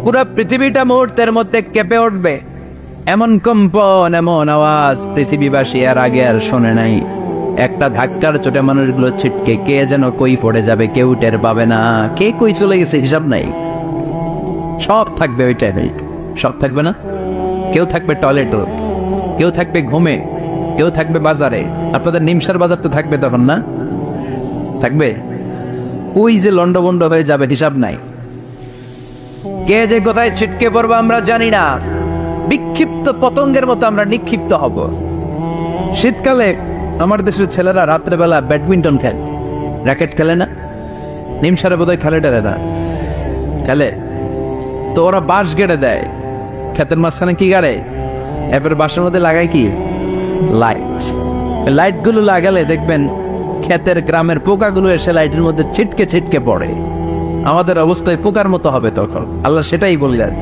পুরো পৃথিবীটা মুহূর্তের মধ্যে কেঁপে উঠবে। এমন কম্পন, এমন আওয়াজ পৃথিবীবাসী এর আগে আর শোনে নাই। একটা ধাক্কার চোটে মানুষগুলো ছিটকে কে যেন কই পড়ে যাবে, কেউ টের পাবে না। কে কই চলে গেছে হিসাব নাই। সব থাকবে ওই টাইমে, সব থাকবে না। কেউ থাকবে টয়লেটে, কেউ থাকবে ঘুমে, কেউ থাকবে বাজারে। আপনাদের নিমসার বাজার তো থাকবে তখন, না থাকবে? ওই যে লন্ডভন্ড হয়ে যাবে, হিসাব নাই। কে যে কোথায় ছিটকে পড়বো আমরা জানি না। বিক্ষিপ্ত পতঙ্গের মতো আমরা নিক্ষিপ্ত হব। শীতকালে আমার দেশের ছেলেরা রাত্রেবেলা ব্যাডমিন্টন খেলে, র্যাকেট খেলে না? নিমসারে বোধহয় খেলে টেলে না, খেলে তো। ওরা বাঁশ গেড়ে দেয় ক্ষেতের মাঝখানে। কি গাড়ে? এরপর বাঁশের মধ্যে লাগায় কি? লাইট। লাইট গুলো লাগালে দেখবেন ক্ষেতের গ্রামের পোকাগুলো এসে লাইটের মধ্যে ছিটকে ছিটকে পড়ে। আমাদের অবস্থায় পোকার মতো হবে তখন। আল্লাহ সেটাই বললেন,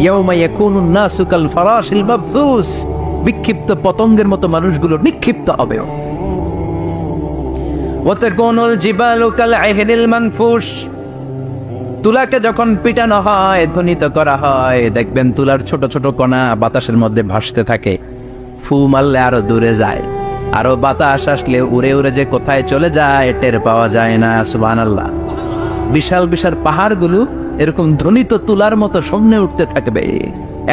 ইয়াউমা ইয়াকুনুন নাসু কাল ফারাশিল মাবথুস। বিক্ষিপ্ত পতঙ্গের মতো মানুষগুলো নিক্ষিপ্ত হবে। ওয়া তাকুনুল জিবালু কাল আইনিল মানফুশ। তুলাকে যখন পিটানো হয়, ধ্বনিত করা হয়, দেখবেন তুলার ছোট ছোট কণা বাতাসের মধ্যে ভাসতে থাকে। ফু মারলে আরো দূরে যায়। আরো বাতাস আসলে উড়ে উড়ে যে কোথায় চলে যায় টের পাওয়া যায় না। সুবহানাল্লাহ। বিশাল বিশাল পাহাড়গুলো এরকম ধ্বনিত তুলার মতো সামনে উঠতে থাকবে,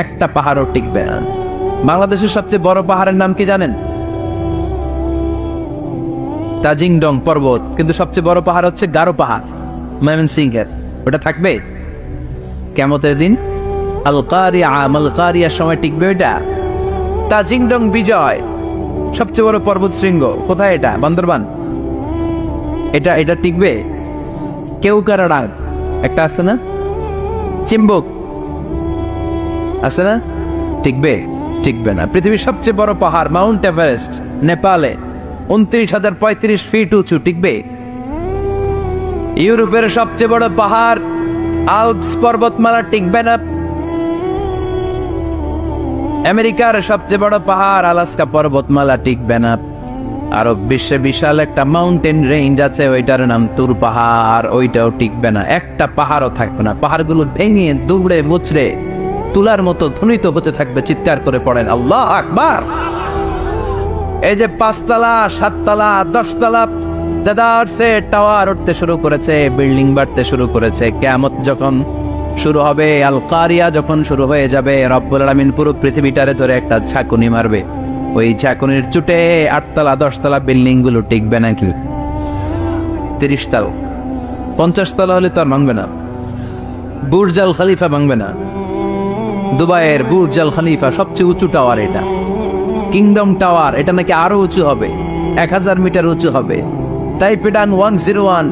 একটা পাহাড়ও টিকবে না। বাংলাদেশের সবচেয়ে বড় পাহাড়ের নাম কি জানেন? তাজিংডং পর্বত, কিন্তু সবচেয়ে বড় পাহাড় হচ্ছে গারো পাহাড়, ময়মনসিংহের। ওটা থাকবে কিয়ামতের দিন? আল কারিয়া, মাল কারিয়ার সময় টিকবে ওইটা? তাজিংডং বিজয় সবচেয়ে বড় পর্বত শৃঙ্গ, কোথায় এটা? বান্দরবান। এটা টিকবে? কেউকারাডাং একটা আছে না, চিম্বুক আছে না, টিকবে? টিকবে না। পৃথিবীর সবচেয়ে বড় পাহাড় মাউন্ট এভারেস্ট নেপালে 29,035 ফিট উঁচু, টিকবে? ইউরোপের সবচেয়ে বড় পাহাড় আল্পস পর্বতমালা, টিকবে না। আমেরিকার সবচেয়ে বড় পাহাড় আলাস্কা পর্বতমালা, টিকবে না। আরব বিশ্বে বিশাল একটা মাউন্টেন রেঞ্জ আছে, ওইটার নাম তুর পাহাড়, ওইটাও টিকবে না। একটা পাহাড়ও থাকবে না। পাহাড়গুলো ভেঙে দুবড়ে মুচড়ে তুলার মতো ধ্বনিত হতে থাকবে। চিৎকার করে পড়েন আল্লাহু আকবার। এই যে 5 তলা 7 তলা 10 তলা দেদারসে টাওয়ার উঠতে শুরু করেছে, বিল্ডিং বাড়তে শুরু করেছে। কিয়ামত যখন শুরু হবে, আল কারিয়া যখন শুরু হয়ে যাবে, রব্বুল আলামিন পুরো পৃথিবীটারে ধরে একটা ঝাঁকুনি মারবে। ওই ঝাঁকুনির চুটে 8 তলা 10 তলা বিল্ডিং গুলো টিকবে নাকি? 30 তলা 50 তলা হলে তো আর ভাঙবে না। বুর্জ আল খলিফা ভাঙবে না। দুবাইয়ের বুর্জ আল খলিফা সবচেয়ে উঁচু টাওয়ার, এটা কিংডম টাওয়ার, এটা নাকি আরো উঁচু হবে, 1000 মিটার উঁচু হবে। তাইপেডান 101,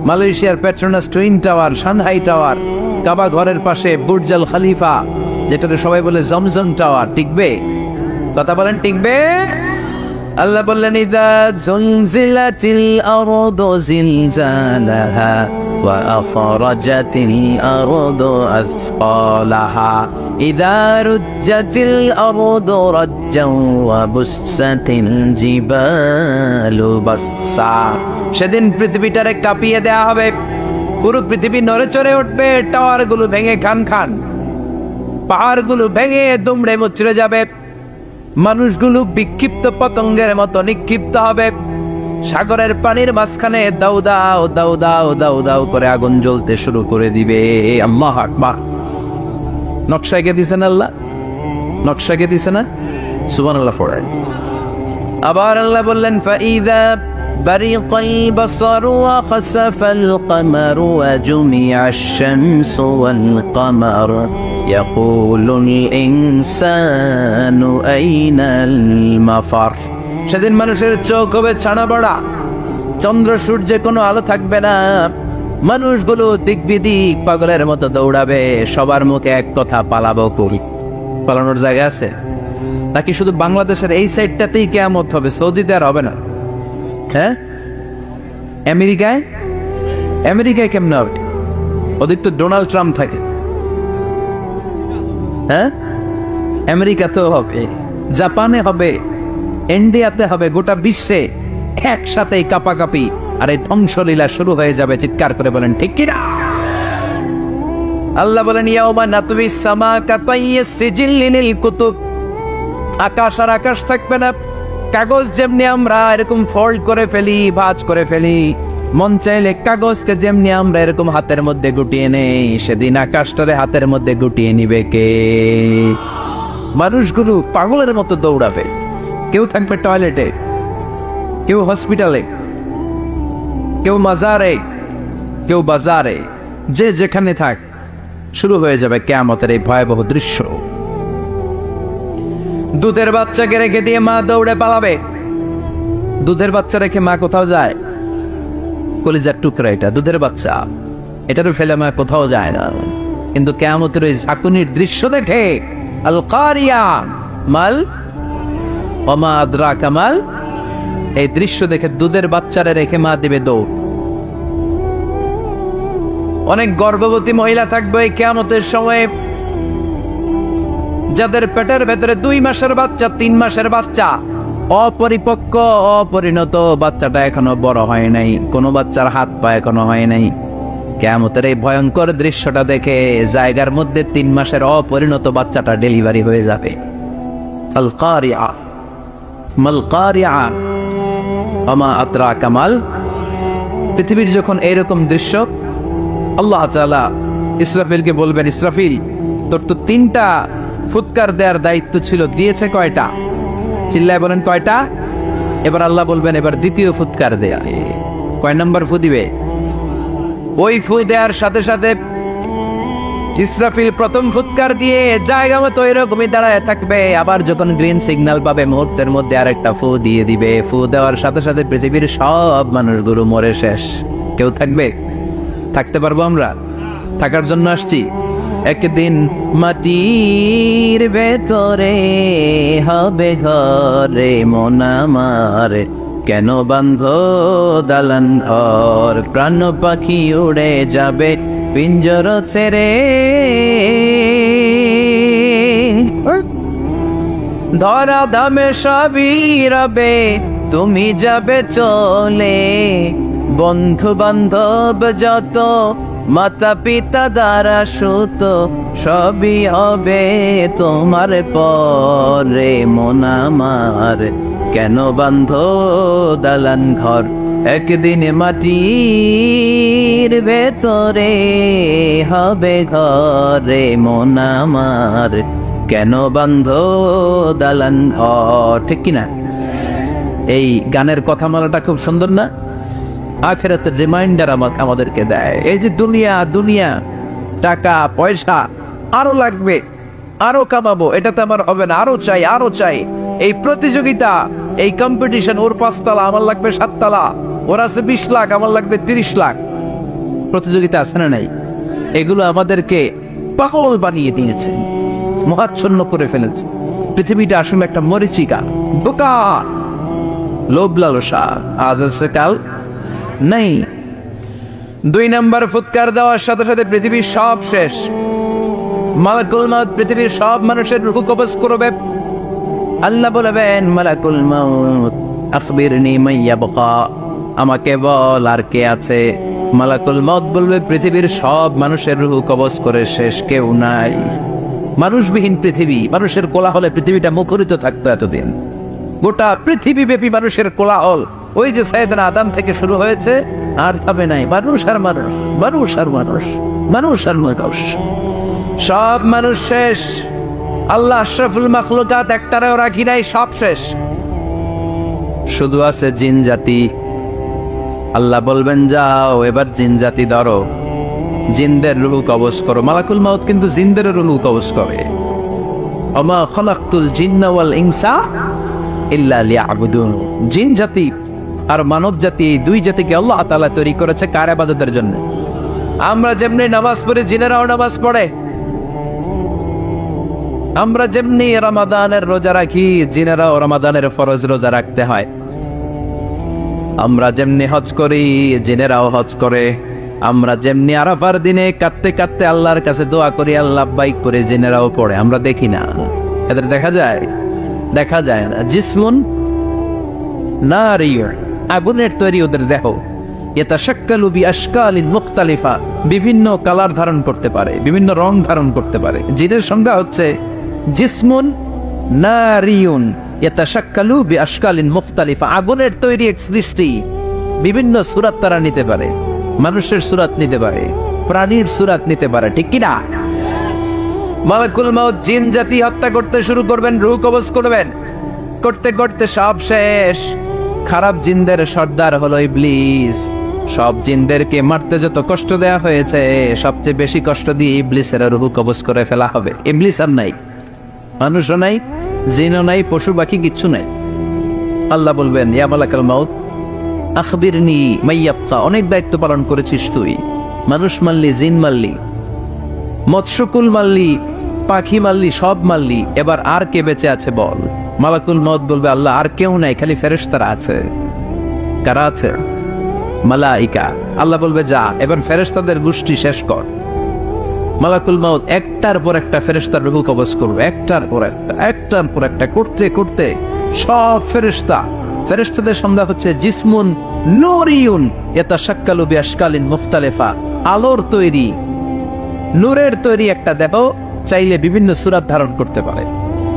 মালয়েশিয়ার Petronas twin tower, Shanghai tower, কাবা ঘরের পাশে বুর্জ আল খলিফা, যেটাতে সবাই বলে জমজম টাওয়ার, টিকবে? কথা বলেন, টিকবে? আল্লাহ বললেন ইযা যুলজিলাতিল আরদু জিলজালাহা ওয়া আখরাজাতিল আরদু আসকালাহা ইযা রুজ্জাতিল আরদু রাজ্জান ওয়া বুসসাতিল জিবালু বাসসা। সেদিন পৃথিবীটারে কাঁপিয়ে দেয়া হবে, পুরো পৃথিবী নড়ে চড়ে উঠবে, টাওয়ারগুলো ভেঙে খান খান, পাহাড়গুলো ভেঙে দুমড়ে মুচড়ে যাবে, মানুষগুলো বিক্ষিপ্ত পতঙ্গের মতো নিক্ষিপ্ত হবে। সাগরের পানির মাঝখানে দাউ দাউ দাউ দাউ দাউ দাউ করে আগুন জ্বলতে শুরু করে দিবে। আল্লাহু আকবার। নকশা এঁকে দিছেন আল্লাহ, নকশা এঁকে দিছে না? সুবহানাল্লাহ পড়েন। আবার আল্লাহ বললেন ফাইযা বারিকাল বাসারু ওয়া খাসাফাল কামারু ওয়া জুমিআশ শামসু ওয়াল কামার ইয়াকুলুল ইনসানু আইনাল মাফার। সেদিন মানুষের চোখ হবে ছানা বড়া, চন্দ্র সূর্যে কোনো আলো থাকবে না, মানুষগুলো দিক বিদিক পাগলের মতো দৌড়াবে, সবার মুখে এক কথা, পালাবো কই? পালানোর জায়গা আছে নাকি? শুধু বাংলাদেশের এই সাইডটাতেই কিয়ামত হবে, সৌদিতে আর হবে না? হ্যাঁ, আমেরিকায় কেমনে হবে? ওদের তো ডোনাল্ড ট্রাম্প থাকে। হ্যাঁ, আমেরিকাতেও হবে, জাপানে হবে, ইন্ডিয়াতে হবে, গোটা বিশ্বে একসাথেই কাপাকাপি আর এই ধ্বংসলীলা শুরু হয়ে যাবে। চিৎকার করে বলেন ঠিক কিনা? আল্লাহ বলেন ইয়াউমা নাতবিস সামা কাতাইয়িস সিজিল্লিল কুতুব। আকাশ আর আকাশ থাকবে না। কাগজ যেমনি আমরা এরকম ফোল্ড করে ফেলি, ভাঁজ করে ফেলি, মন চাইলে কাগজকে যেমনি আমরা এরকম হাতের মধ্যে গুটিয়ে নেই, সেদিন আকাশটারে হাতের মধ্যে গুটিয়ে নিবে কে? মানুষগুলো পাগলের মতো দৌড়াবে। কেউ থাকবে টয়লেটে, কেউ হসপিটালে, কেউ মাজারে, কেউ বাজারে, যে যেখানে থাক, শুরু হয়ে যাবে কিয়ামতের এই ভয়াবহ দৃশ্য। দুধের বাচ্চাকে রেখে দিয়ে মা দৌড়ে পালাবে। দুধের বাচ্চা রেখে মা কোথাও যায়? কলিজার টুকরা এটা, দুধের বাচ্চা, এটারও ফেলে মা কোথাও যায় না। কিন্তু কিয়ামতের ওই ঝাঁকুনির দৃশ্য দেখে, আল কারিয়া মাল ওয়া মা আদরাকা মাল, এই দৃশ্য দেখে দুধের বাচ্চারে রেখে মা দিবে দৌড়। অনেক গর্ভবতী মহিলা থাকবে এই কিয়ামতের সময়ে, যাদের পেটের ভেতরে 2 মাসের বাচ্চা, 3 মাসের বাচ্চা, অপরিপক্ক অপরিণত, বাচ্চাটা এখনো বড় হয় নাই, কোনো বাচ্চার হাত পা এখনো হয় নাই। কিয়ামতের এই ভয়ঙ্কর দৃশ্যটা দেখে জায়গার মধ্যে 3 মাসের অপরিণত বাচ্চাটা ডেলিভারি হয়ে যাবে। আল কারিয়া মাল কারিআ ওমা আদরাকা মাল। পৃথিবীর যখন এইরকম দৃশ্য, আল্লাহ তাআলা ইসরাফিলকে বলবেন, ইসরাফিল তোর তো 3টা ফুৎকার দেওয়ার দায়িত্ব ছিল, দিয়েছে কয়টা? চিল্লায় বলেন কয়টা? এবার আল্লাহ বলবেন এবার দ্বিতীয় ফুৎকার দেয়া। কয় নাম্বার ফু দিবে? ওই ফু দেওয়ার সাথে সাথে ইসরাফিল প্রথম ফুৎকার দিয়ে জায়গা মতো এরকমই দাঁড়ায় থাকবে। আবার যখন গ্রিন সিগন্যাল পাবে মুহূর্তের মধ্যে আরেকটা ফু দিয়ে দিবে। ফু দেওয়ার সাথে সাথে পৃথিবীর সব মানুষগুলো মরে শেষ। কেউ থাকবে? থাকতে পারবো আমরা? থাকার জন্য আসছি। একদিন মাটির ভেতরে হবে ঘরে মন আমার, কেন বান্ধ দালান ঘর, প্রাণ পাখি উড়ে যাবে পিঞ্জর ছেড়ে, ধরা ধামে সবই রবে তুমি যাবে চলে, বন্ধু বান্ধব যত মাতা পিতা দ্বারা সুত সবই হবে তোমার পরে মন আমার, কেন বান্ধ দালান ঘর, একদিন মাটির ভেতরে হবে ঘরে মন আমার, কেন বান্ধ দালান ঘর। ঠিক কিনা? এই গানের কথামালাটা খুব সুন্দর না? আখিরাতের রিমাইন্ডার আমাদেরকে দেয়। এই যে দুনিয়া দুনিয়া, টাকা পয়সা আরো লাগবে, আরো কামাবো, এটাতে আমার হবে না, আরো চাই আরো চাই। এই প্রতিযোগিতা, এই কম্পিটিশন, ওর 5 তলা আমার লাগবে 7 তলা, ওর আছে 20 লাখ আমার লাগবে 30 লাখ। প্রতিযোগিতা আছে না নাই? এগুলো আমাদেরকে পাগল বানিয়ে দিয়েছে, মহাচ্ছন্ন করে ফেলেছে। পৃথিবীটা আসলে একটা মরিচিকা, বোকা, লোভ লালসা, আজ আছে কাল নাই। 2 নাম্বার ফুৎকার দেওয়ার সাথে সাথে পৃথিবীর সব শেষ। মালাকুল মাউত পৃথিবীর সব মানুষের রূহ কবজ করবে। আল্লাহ বলবেন, মালাকুল মাউত আখবিরনি মাইয়াবকা, আমাকে বল আর কে আছে। মালাকুল মাউত বলবে, পৃথিবীর সব মানুষের রূহ কবজ করে শেষ, কেউ নাই। মানুষবিহীন পৃথিবী, মানুষের কোলাহলে পৃথিবীটা মুখরিত থাকতো এতদিন। গোটা পৃথিবী ব্যাপী মানুষের কোলাহল, ওই যে সাইয়েদনা আদম থেকে শুরু হয়েছে, আর থামে নাই। মানুষ আর মানুষ, মানুষ আর মানুষ, মানুষ আর মানুষ, সব মানুষ শেষ। আল্লাহ আশরাফুল মাখলুকাত একটারেও রাখি নাই, সব শেষ। শুধু আছে জিন জাতি। আল্লাহ বলবেন, যাও এবার জিন জাতি ধরো, জিনদের রূহ কবজ করো। মালাকুল মাউত কিন্তু জিনদের রূহ কবজ করে। ওমা খালাকতুল জিন্না ওয়াল ইনসা ইল্লা লিয়াবুদুন। জিন জাতি আর মানব জাতি, এই 2 জাতিকে আল্লাহ তাআলা তৈরি করেছে কার ইবাদতের জন্য? আমরা যেমনি নামাজ পড়ি, জিনেরাও নামাজ পড়ে। আমরা যেমনি রমাদানের রোজা রাখি, জিনেরাও রমাদানের ফরজ রোজা রাখতে হয়। আমরা যেমনি হজ করি, জিনেরাও হজ করে। আমরা যেমনি আরাফার দিনে কাঁদতে কাঁদতে আল্লাহর কাছে দোয়া করি, আল্লাহ লাব্বাইক করে, জিনেরাও পড়ে। আমরা দেখি না, এদের দেখা যায়? দেখা যায় না। জিসমুন নারিয়্যুন, আগুনের তৈরি ওদের দেহ। ইয়াতাশাক্কালু বিআশকালিন মুখতালিফা, বিভিন্ন কালার ধারণ করতে পারে, বিভিন্ন রং ধারণ করতে পারে। জিনের সংজ্ঞা হচ্ছে জিসমুন নারিয়্যুন ইয়াতাশাক্কালু বিআশকালিন মুখতালিফা, আগুনের তৈরি এক সৃষ্টি। বিভিন্ন সূরত তারা নিতে পারে, মানুষের সূরত নিতে পারে, প্রাণীর সূরত নিতে পারে। ঠিক কি না? মালাকুল মাউত জিন জাতি হত্যা করতে শুরু করবেন, রূহ কবজ করবেন। করতে করতে সব শেষ। খারাপ জিনদের সর্দার হলো ইবলিস। সব জিনদেরকে মারতে যত কষ্ট দেয়া হয়েছে, সবচেয়ে বেশি কষ্ট দিয়ে ইবলিসের রূহ কবজ করে ফেলা হবে। ইবলিস আর নাই, মানুষও নাই, জিনও নাই, পশু পাখি কিচ্ছু নাই। আল্লাহ বলবেন, ইয়া মালাকুল মাউত আখবিরনি মাইয়াবকা, অনেক দায়িত্ব পালন করেছিস তুই। মানুষ মারলি, জিন মারলি, মৎস্যকুল মারলি, পাখি মারলি, সব মারলি, এবার আর কে বেঁচে আছে বল? মালাকুল মউত বলবে, আল্লাহ আর কেউ নাই, খালি ফেরেশতারা আছে। কারা আছে? মালাইকা। আল্লাহ বলবে, যা এবার ফেরেশতাদের গোষ্ঠী শেষ কর। মালাকুল মউত একটার পর একটা ফেরেশতার রূহ কবজ করবে, একটার পর একটা, একটার পর একটা, করতে করতে সব ফেরেশতা। ফেরেশতাদের সংজ্ঞা হচ্ছে জিসমুন নূরিয়ুন ইয়াতাশাক্কালু বিআশকালিন মুখতালিফা, আলোর তৈরি, নূরের তৈরি একটা দেহ, চাইলে বিভিন্ন সূরত ধারণ করতে পারে।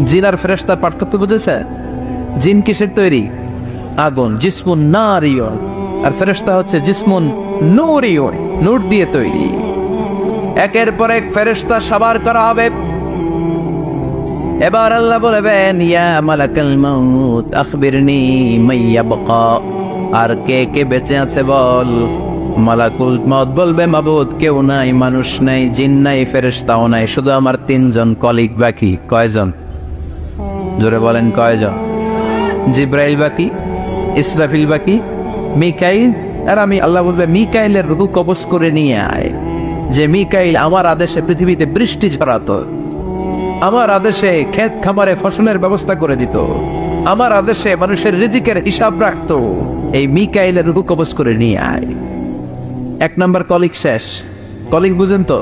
জিন আর ফেরেশতার পার্থক্য বুঝেছে? জিন কিসের তৈরি? আগুন, জিসমুন নারিয়ন। আর ফেরেশতা হচ্ছে জিসমুন নূরিয়ন, নূর দিয়ে তৈরি। একের পর এক ফেরেশতা সবার করা হবে। এবার আল্লাহ বলবেন, ইয়া মালাকাল মাউত আখবিরনি মাইয়াবকা, আর কে কে বেঁচে আছে বল। মালাকুল মউত বলবে, মাবুদ কেউ নাই, মানুষ নাই, জিন নাই, ফেরেশতাও নাই, শুধু আমার 3 জন কলিগ বাকি। কয়জন? জোরে বলেন কয়জন? জিব্রাইল বাকি, ইসরাফিল বাকি, মিকাইল আর আমি। আল্লাহ বলবে, মিকাইলের রূহ কবজ করে নিয়ে আয়। যে মিকাইল আমার আদেশে পৃথিবীতে বৃষ্টি ঝরাতো, আমার আদেশে ক্ষেত খামারে ফসলের ব্যবস্থা করে দিত, আমার আদেশে মানুষের রিজিকের হিসাব রাখতো। এই মিকাইলের রূহ কবজ করে নিয়ে আয়। 1 নম্বর কলিগ শেষ। কলিগ বুঝেন তো?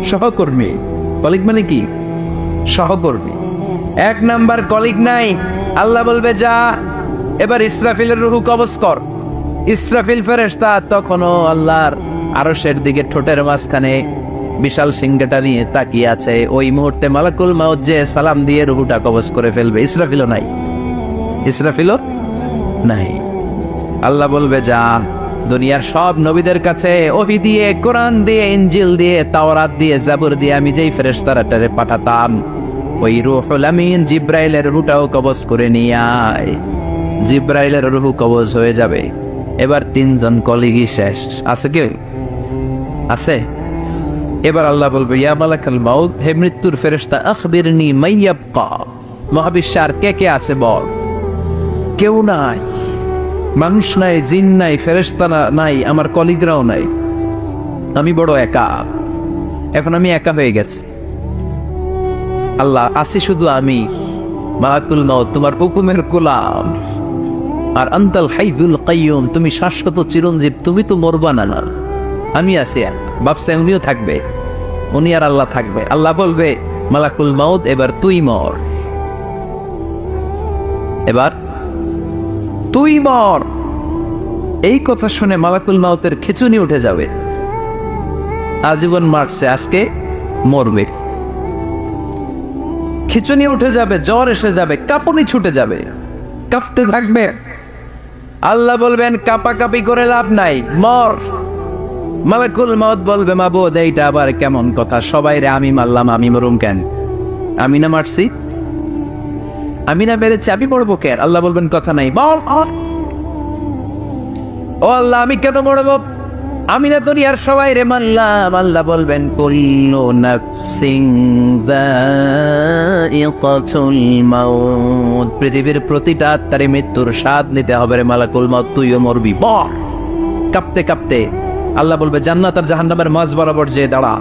সহকর্মী। কলিগ মানে কি? সহকর্মী। 1 নম্বর কলিগ নাই। আল্লাহ বলবে, যা এবার ইসরাফিলের রূহ কবজ কর। ইসরাফিল ফেরেশতা তখনও আল্লাহর আরশের দিকে ঠোঁটের মাঝখানে বিশাল সিংহাটা নিয়ে তাকিয়ে আছে। ওই মুহূর্তে মালাকুল মাউত যে সালাম দিয়ে রূহটা কবজ করে ফেলবে। ইসরাফিলও নাই, ইসরাফিলও নাই। আল্লাহ বলবে, যা দুনিয়ার সব নবীদের কাছে ওহী দিয়ে, কোরআন দিয়ে, ইনজিল দিয়ে, তাওরাত দিয়ে, জাবুর দিয়ে আমি যেই ফেরেশতাটারে পাঠাতাম, ওই রূহুল আমিন জিব্রাইলের রূহটাও কবজ করে নিয়ে আয়। জিব্রাইলের রূহ কবজ হয়ে যাবে। এবার 3 জন কলিগই শেষ। আছে কেউ? আছে? এবার আল্লাহ বলবে, ইয়া মালাকাল মাউত, হে মৃত্যুর ফেরেশতা, আখবিরনি মাইয়াবকা, মহাবিশ্বে আর কে কে আছে বল। কেউ নাই, মানুষ নাই, জিন নাই, ফেরেশতা নাই, আমার কলিগরাও নাই, আমি বড় একা। এখন আমি একা হয়ে গেছি। আল্লাহ, আছি শুধু আমি, মালাকুল মাউত, তোমার হুকুমের গোলাম। আর আনতাল হাইয়ুল কাইয়ুম, তুমি শাশ্বত চিরঞ্জীব, তুমি তো মরবা না। আমি আছি, ভাবছে উনিও থাকবে, উনি আর আল্লাহ থাকবে। আল্লাহ বলবে, মালাকুল মাউত এবার তুই মর, এবার তুই মর। এই কথা শুনে মালাকুল মাউতের খিঁচুনি উঠে যাবে। আজীবন মারছে, আজকে মরবে। খিঁচুনি উঠে যাবে, জ্বর এসে যাবে, কাঁপুনি ছুটে যাবে, কাঁপতে থাকবে। আল্লাহ বলবেন, কাঁপাকাঁপি করে লাভ নাই, মর। মালাকুল মাউত বলবে, মাবুদ এইটা আবার কেমন কথা? সবাই রে আমি মারলাম, আমি মরুম কেন? আমি না মারছি, আমি না মেরেছি, আমি মরবো কেন? আল্লাহ বলবেন, কথা নাই, মর। ও আল্লাহ, আমি কেন মরবো? আমি না দুনিয়ার সবাই রে মারলাম। আল্লাহ বলবেন, কুল্লু নাফসিন যায়িকাতুল মাউত, পৃথিবীর প্রতিটা আত্মারে মৃত্যুর স্বাদ নিতে হবে রে মালাকুল মাউত, তুইও মরবি। মর। কাঁপতে কাঁপতে আল্লাহ বলবে, জান্নাত আর জাহান্নামের মাঝ বরাবর যে দাঁড়া।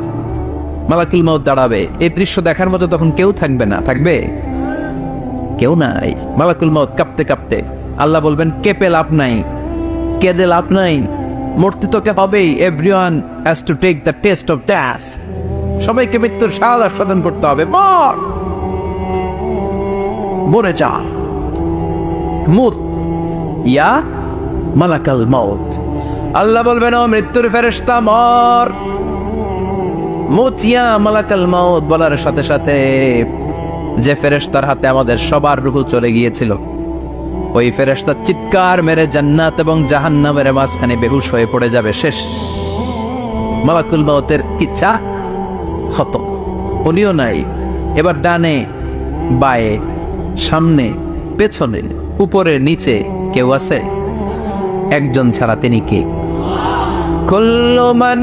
মালাকুল মাউত দাঁড়াবে। এই দৃশ্য দেখার মতো তখন কেউ থাকবে না। থাকবে? কেউ নাই। মালাকুল মাউত কাঁপতে কাঁপতে আল্লাহ বলবেন, কেঁপে লাভ নাই, কেঁদে লাভ নাই, মরতে তোকে হবেই। Everyone has to take the test of death, সবাইকে মৃত্যুর স্বাদ আস্বাদন করতে হবে। মর, মরে যা, মুত ইয়া মালাকাল মাউত। আল্লাহ বলবেন, ও মৃত্যুর ফেরেশতা মর, মুত ইয়া মালাকাল মাউত। বলার সাথে সাথে যে ফেরেশতার হাতে আমাদের সবার রূহ চলে গিয়েছিল, ওই ফেরেশতা চিৎকার মেরে জান্নাত এবং জাহান্নামের মাঝখানে বেহুশ হয়ে পড়ে যাবে। শেষ। মালাকুল মাউতের ইচ্ছা খতম, উনিও নাই। এবার ডানে বায়ে, সামনে পেছনে, উপরে নিচে কেউ আছে? একজন ছাড়া, তিনি কে? কুল্লু মান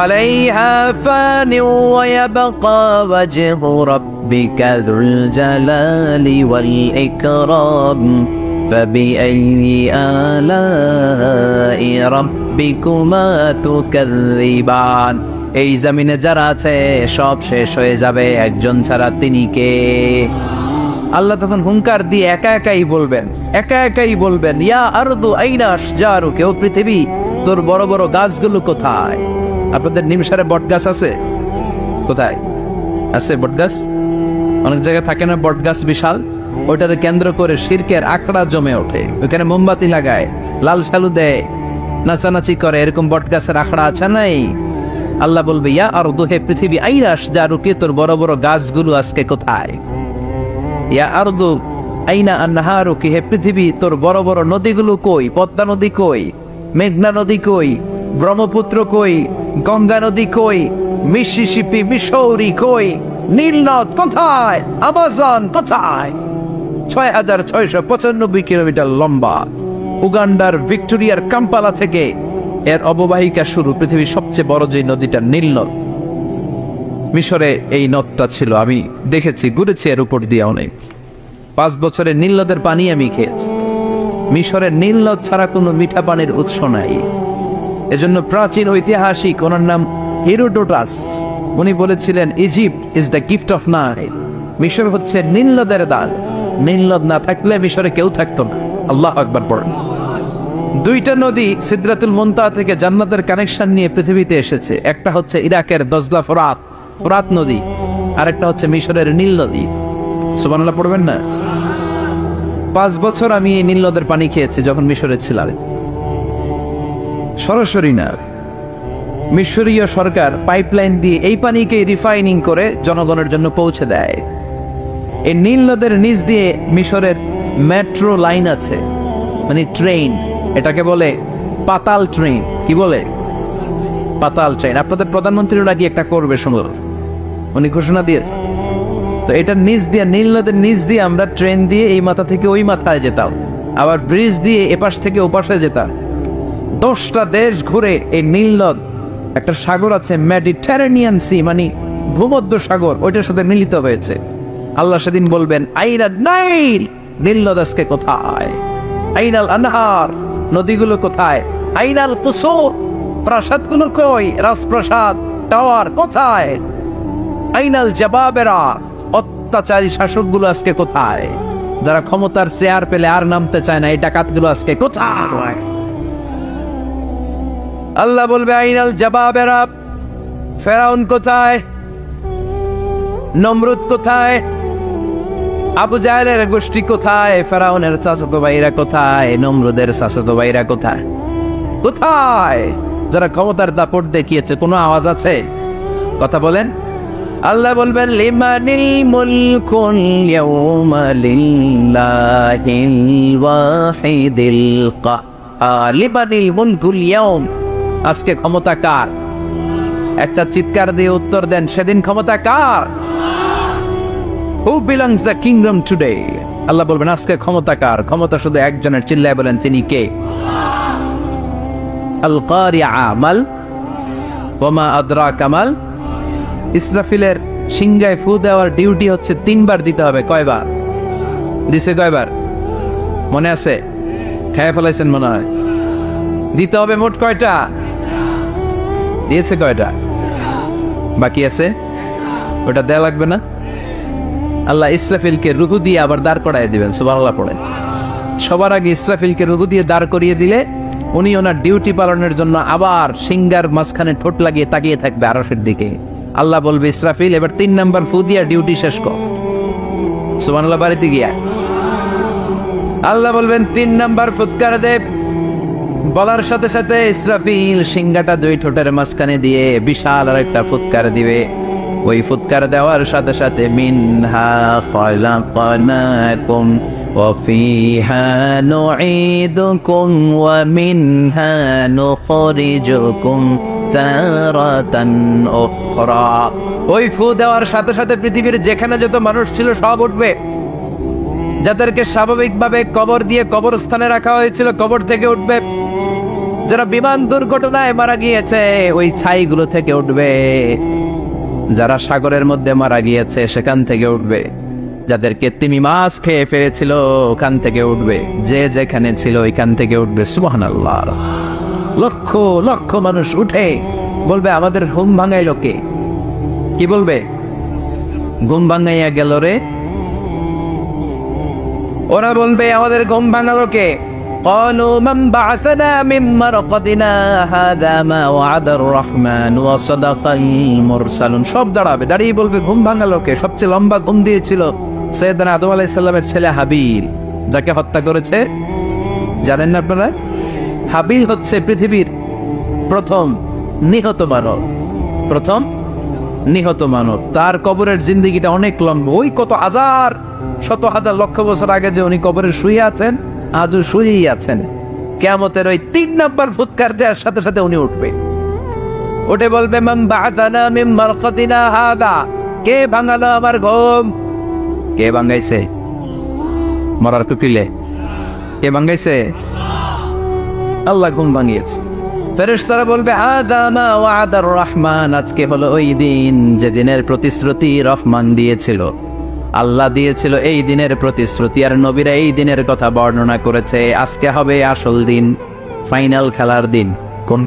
আলাইহা ফানি ওয়া ইয়াবকা ওয়াজহু রাব্বিকা যুল জালালি ওয়াল ইকরাম ফাবিআইয়ি আলাই রাব্বিকুমা তুকাযযিবান। এই জমিনে যারা আছে সব শেষ হয়ে যাবে, একজন ছাড়া, তিনি কে? আল্লাহ তখন হুঙ্কার দিয়ে একা একাই বলবেন, একা একাই বলবেন, ইয়া আরদু আইনা আশজারুকা, ও পৃথিবী তোর বড় বড় গাছগুলো কোথায়? আপনাদের নিমসারে বট গাছ আছে? কোথায় আছে বট গাছ? অনেক জায়গায় থাকে না বট গাছ বিশাল, ওইটাকে কেন্দ্র করে শিরকের আখড়া জমে ওঠে, ওখানে মোমবাতি লাগায়, লাল সালু দেয়, নাচানাচি করে, এরকম বট গাছের আখড়া আছে নাই? আল্লাহ বলবে, ইয়া আরদু, হে পৃথিবী, আইনা আশজারুকা, তোর বড় বড় গাছগুলো আজকে কোথায়? ইয়া আরদু আইনা আনহারুকি, হে পৃথিবী তোর বড় বড় নদীগুলো কই? পদ্মা নদী কই? মেঘনা নদী কই? ব্রহ্মপুত্র কই? গঙ্গা নদী কই? মিসিসিপি, মিসৌরি কই? নীল নদ কোথায়? আমাজন কোথায়? 6,695 কিলোমিটার লম্বা। উগান্ডার ভিক্টোরিয়ার কাম্পালা থেকে এর অববাহিকা শুরু। পৃথিবীর সবচেয়ে বড় যে নদীটা নীল নদ, মিশরে এই নদটা ছিল। আমি দেখেছি, ঘুরেছি এর উপর দিয়ে অনেক। 5 বছরে নীল নদের পানি আমি খেয়েছি। মিশরের নীল নদ ছাড়া কোনো মিঠা পানির উৎস নাই। এজন্য প্রাচীন ঐতিহাসিক, ওনার নাম হেরোডোটাস, উনি বলেছিলেন Egypt is the gift of Nile. মিশর হচ্ছে নীল নদের দান। নীল নদ না থাকলে মিশরে কেউ থাকতো না। আল্লাহ আকবার পড়েন। 2টা নদী সিদরাতুল মুনতাহা থেকে জান্নাতের কানেকশন নিয়ে পৃথিবীতে এসেছে। একটা হচ্ছে ইরাকের দজলা ফোরাত নদী, আর একটা হচ্ছে মিশরের নীল নদী। সুবহানাল্লাহ পড়বেন না? 5 বছর আমি এই নীল নদের পানি খেয়েছি যখন মিশরে ছিলাম। সরাসরি না, মিশরীয় সরকার পাইপলাইন দিয়ে এই পানিকে রিফাইনিং করে জনগণের জন্য পৌঁছে দেয়। এই নীল নদের নিচ দিয়ে মিশরের মেট্রো লাইন আছে, মানে ট্রেন। এটাকে বলে পাতাল ট্রেন। কি বলে? পাতাল ট্রেন। আপনাদের প্রধানমন্ত্রীও নাকি একটা করবে, শুনুন, উনি ঘোষণা দিয়েছে। তো এটার নিচ দিয়ে, নীল নদের নিচ দিয়ে আমরা ট্রেন দিয়ে এই মাথা থেকে ওই মাথায় যেতাম, আবার ব্রিজ দিয়ে এপাশ থেকে ওপাশে যেতাম। 10টা দেশ ঘুরে এই নীল নদ, একটা সাগর আছে মেডিটেরেনিয়ান সি, মানে ভূমধ্য সাগর, ওইটার সাথে মিলিত হয়েছে। আল্লাহ সেদিন বলবেন আইনা নাইল, নীল নদ আজকে কোথায়? আইনাল আনহার, নদীগুলো কোথায়? আইনাল কুসুর, প্রাসাদগুলো কই? রাজপ্রাসাদ, টাওয়ার কোথায়? আইনাল জাবাবেরা, অত্যাচারী শাসকগুলো আজকে কোথায়? যারা ক্ষমতার চেয়ার পেলে আর নামতে চায় না, এই ডাকাতগুলো আজকে কোথায়? আল্লাহ বলবে আইনাল জাবাবেরা, ফেরাউন কোথায়? নমরুদ কোথায়? আবু জাহেলের গোষ্ঠী কোথায়? ফেরাউনের চাচাতো ভাইরা কোথায়? নমরুদের চাচাতো ভাইরা কোথায়? কোথায়? যারা ক্ষমতার দাপট দেখিয়েছে, কোনো আওয়াজ আছে? কথা বলেন। আল্লাহ বলবেন লিমানিল মুলকুল ইয়াউমা লিল্লাহিল ওয়াহিদিল কাহ্হার। লিমানিল মুলকুল ইয়াউম, আজকে ক্ষমতা কার? একটা চিৎকার দিয়ে উত্তর দেন, সেদিন ক্ষমতা কার? Who belongs the kingdom today? আল্লাহ বলবেন আজকে ক্ষমতা কার? ক্ষমতা শুধু একজনের। চিল্লায় বলেন তিনি কে? আল কারিআ মাল ওয়া মা আদরাকা মাল। ইসরাফিলের সিংহায় ফু দেওয়ার ডিউটি হচ্ছে 3 বার দিতে হবে। কয়বার দিছে? কয়বার মনে আছে? খেয়ে ফেলাইছেন মনে হয়। দিতে হবে মোট কয়টা? দিয়েছে কয়টা? বাকি আছে? ওটা দেয়া লাগবে না? আল্লাহ ইসরাফিলকে রুহু দিয়ে আবার দাঁড় করায় দিবেন। সুবহানাল্লাহ পড়েন। সবার আগে ইসরাফিলকে রুহু দিয়ে দাঁড় করিয়ে দিলে উনি ওনার ডিউটি পালনের জন্য আবার সিংহার মাঝখানে ঠোঁট লাগিয়ে তাকিয়ে থাকবে আরশের দিকে। আল্লাহ বলবে ইসরাফিল এবার 3 নাম্বার ফু দিয়া ডিউটি শেষ কর। সুবহানাল্লাহ। বাড়িতে গিয়া আল্লাহ বলবেন 3 নাম্বার ফুৎকার দে। বলার সাথে সাথে ইসরাফিল সিংহাটা 2 ঠোঁটের মাঝখানে দিয়ে বিশাল আর একটা ফুৎকার দিবে। ওই ফুৎকার দেওয়ার সাথে সাথে মিনহা খালাকনাকুম ওয়া ফিহা নুঈদুকুম ওয়া মিনহা নুখরিজুকুম তারাতান উখরা। ওই ফু দেওয়ার সাথে সাথে পৃথিবীর যেখানে যত মানুষ ছিল সব উঠবে। যাদেরকে স্বাভাবিকভাবে কবর দিয়ে কবরস্থানে রাখা হয়েছিল কবর থেকে উঠবে। যারা বিমান দুর্ঘটনায় মারা গিয়েছে ওই ছাইগুলো থেকে উঠবে। যারা সাগরের মধ্যে মারা গিয়েছে সেখান থেকে উঠবে। যাদেরকে তিমি মাছ খেয়ে ফেলেছিল ওখান থেকে উঠবে। যে যেখানে ছিল ওইখান থেকে উঠবে। সুবহানাল্লাহ। লক্ষ লক্ষ মানুষ উঠে বলবে আমাদের ঘুম ভাঙাইল কে? কি বলবে? ঘুম ভাঙাইয়া গেল রে। ওরা বলবে আমাদের ঘুম ভাঙালো কে? قالوا من بعثنا من مرقدنا هذا ما وعد الرحمن وصدق المرسلون। সব দাঁড়াবে, দাঁড়িয়ে বলবে ঘুম ভাঙালো কে? সবচেয়ে লম্বা ঘুম দিয়েছিল সৈয়দনা আদম আলাইহিস সালামের ছেলে হাবিল, যাকে হত্যা করেছে। জানেন না আপনারা? হাবিল হচ্ছে পৃথিবীর প্রথম নিহত মানব। প্রথম নিহত মানব, তার কবরের জিন্দেগিটা অনেক লম্বা। ওই কত হাজার শত হাজার লক্ষ বছর আগে যে উনি কবরে শুয়ে আছেন, আজও শুয়েই আছেন। কিয়ামতের ওই 3 নাম্বার ফুৎকার দেওয়ার সাথে সাথে উনি উঠবে, উঠে বলবে মান বা'আথানা মিন মারকাদিনা হাদা, কে ভাঙালো আমার ঘুম? কে ভাঙাইছে? মরার কুকিলে কে ভাঙাইছে? আল্লাহ ঘুম ভাঙিয়েছে। ফেরেশতারা বলবে হাদা মা ওয়া'আদার রহমান, আজকে হলো ওই দিন যে দিনের প্রতিশ্রুতি রহমান দিয়েছিল, আল্লাহ দিয়েছিল এই দিনের প্রতিশ্রুতি, আর নবীরা এই দিনের কথা বর্ণনা করেছে। আজকে হবে আসল দিন, ফাইনাল খেলার দিন। কোন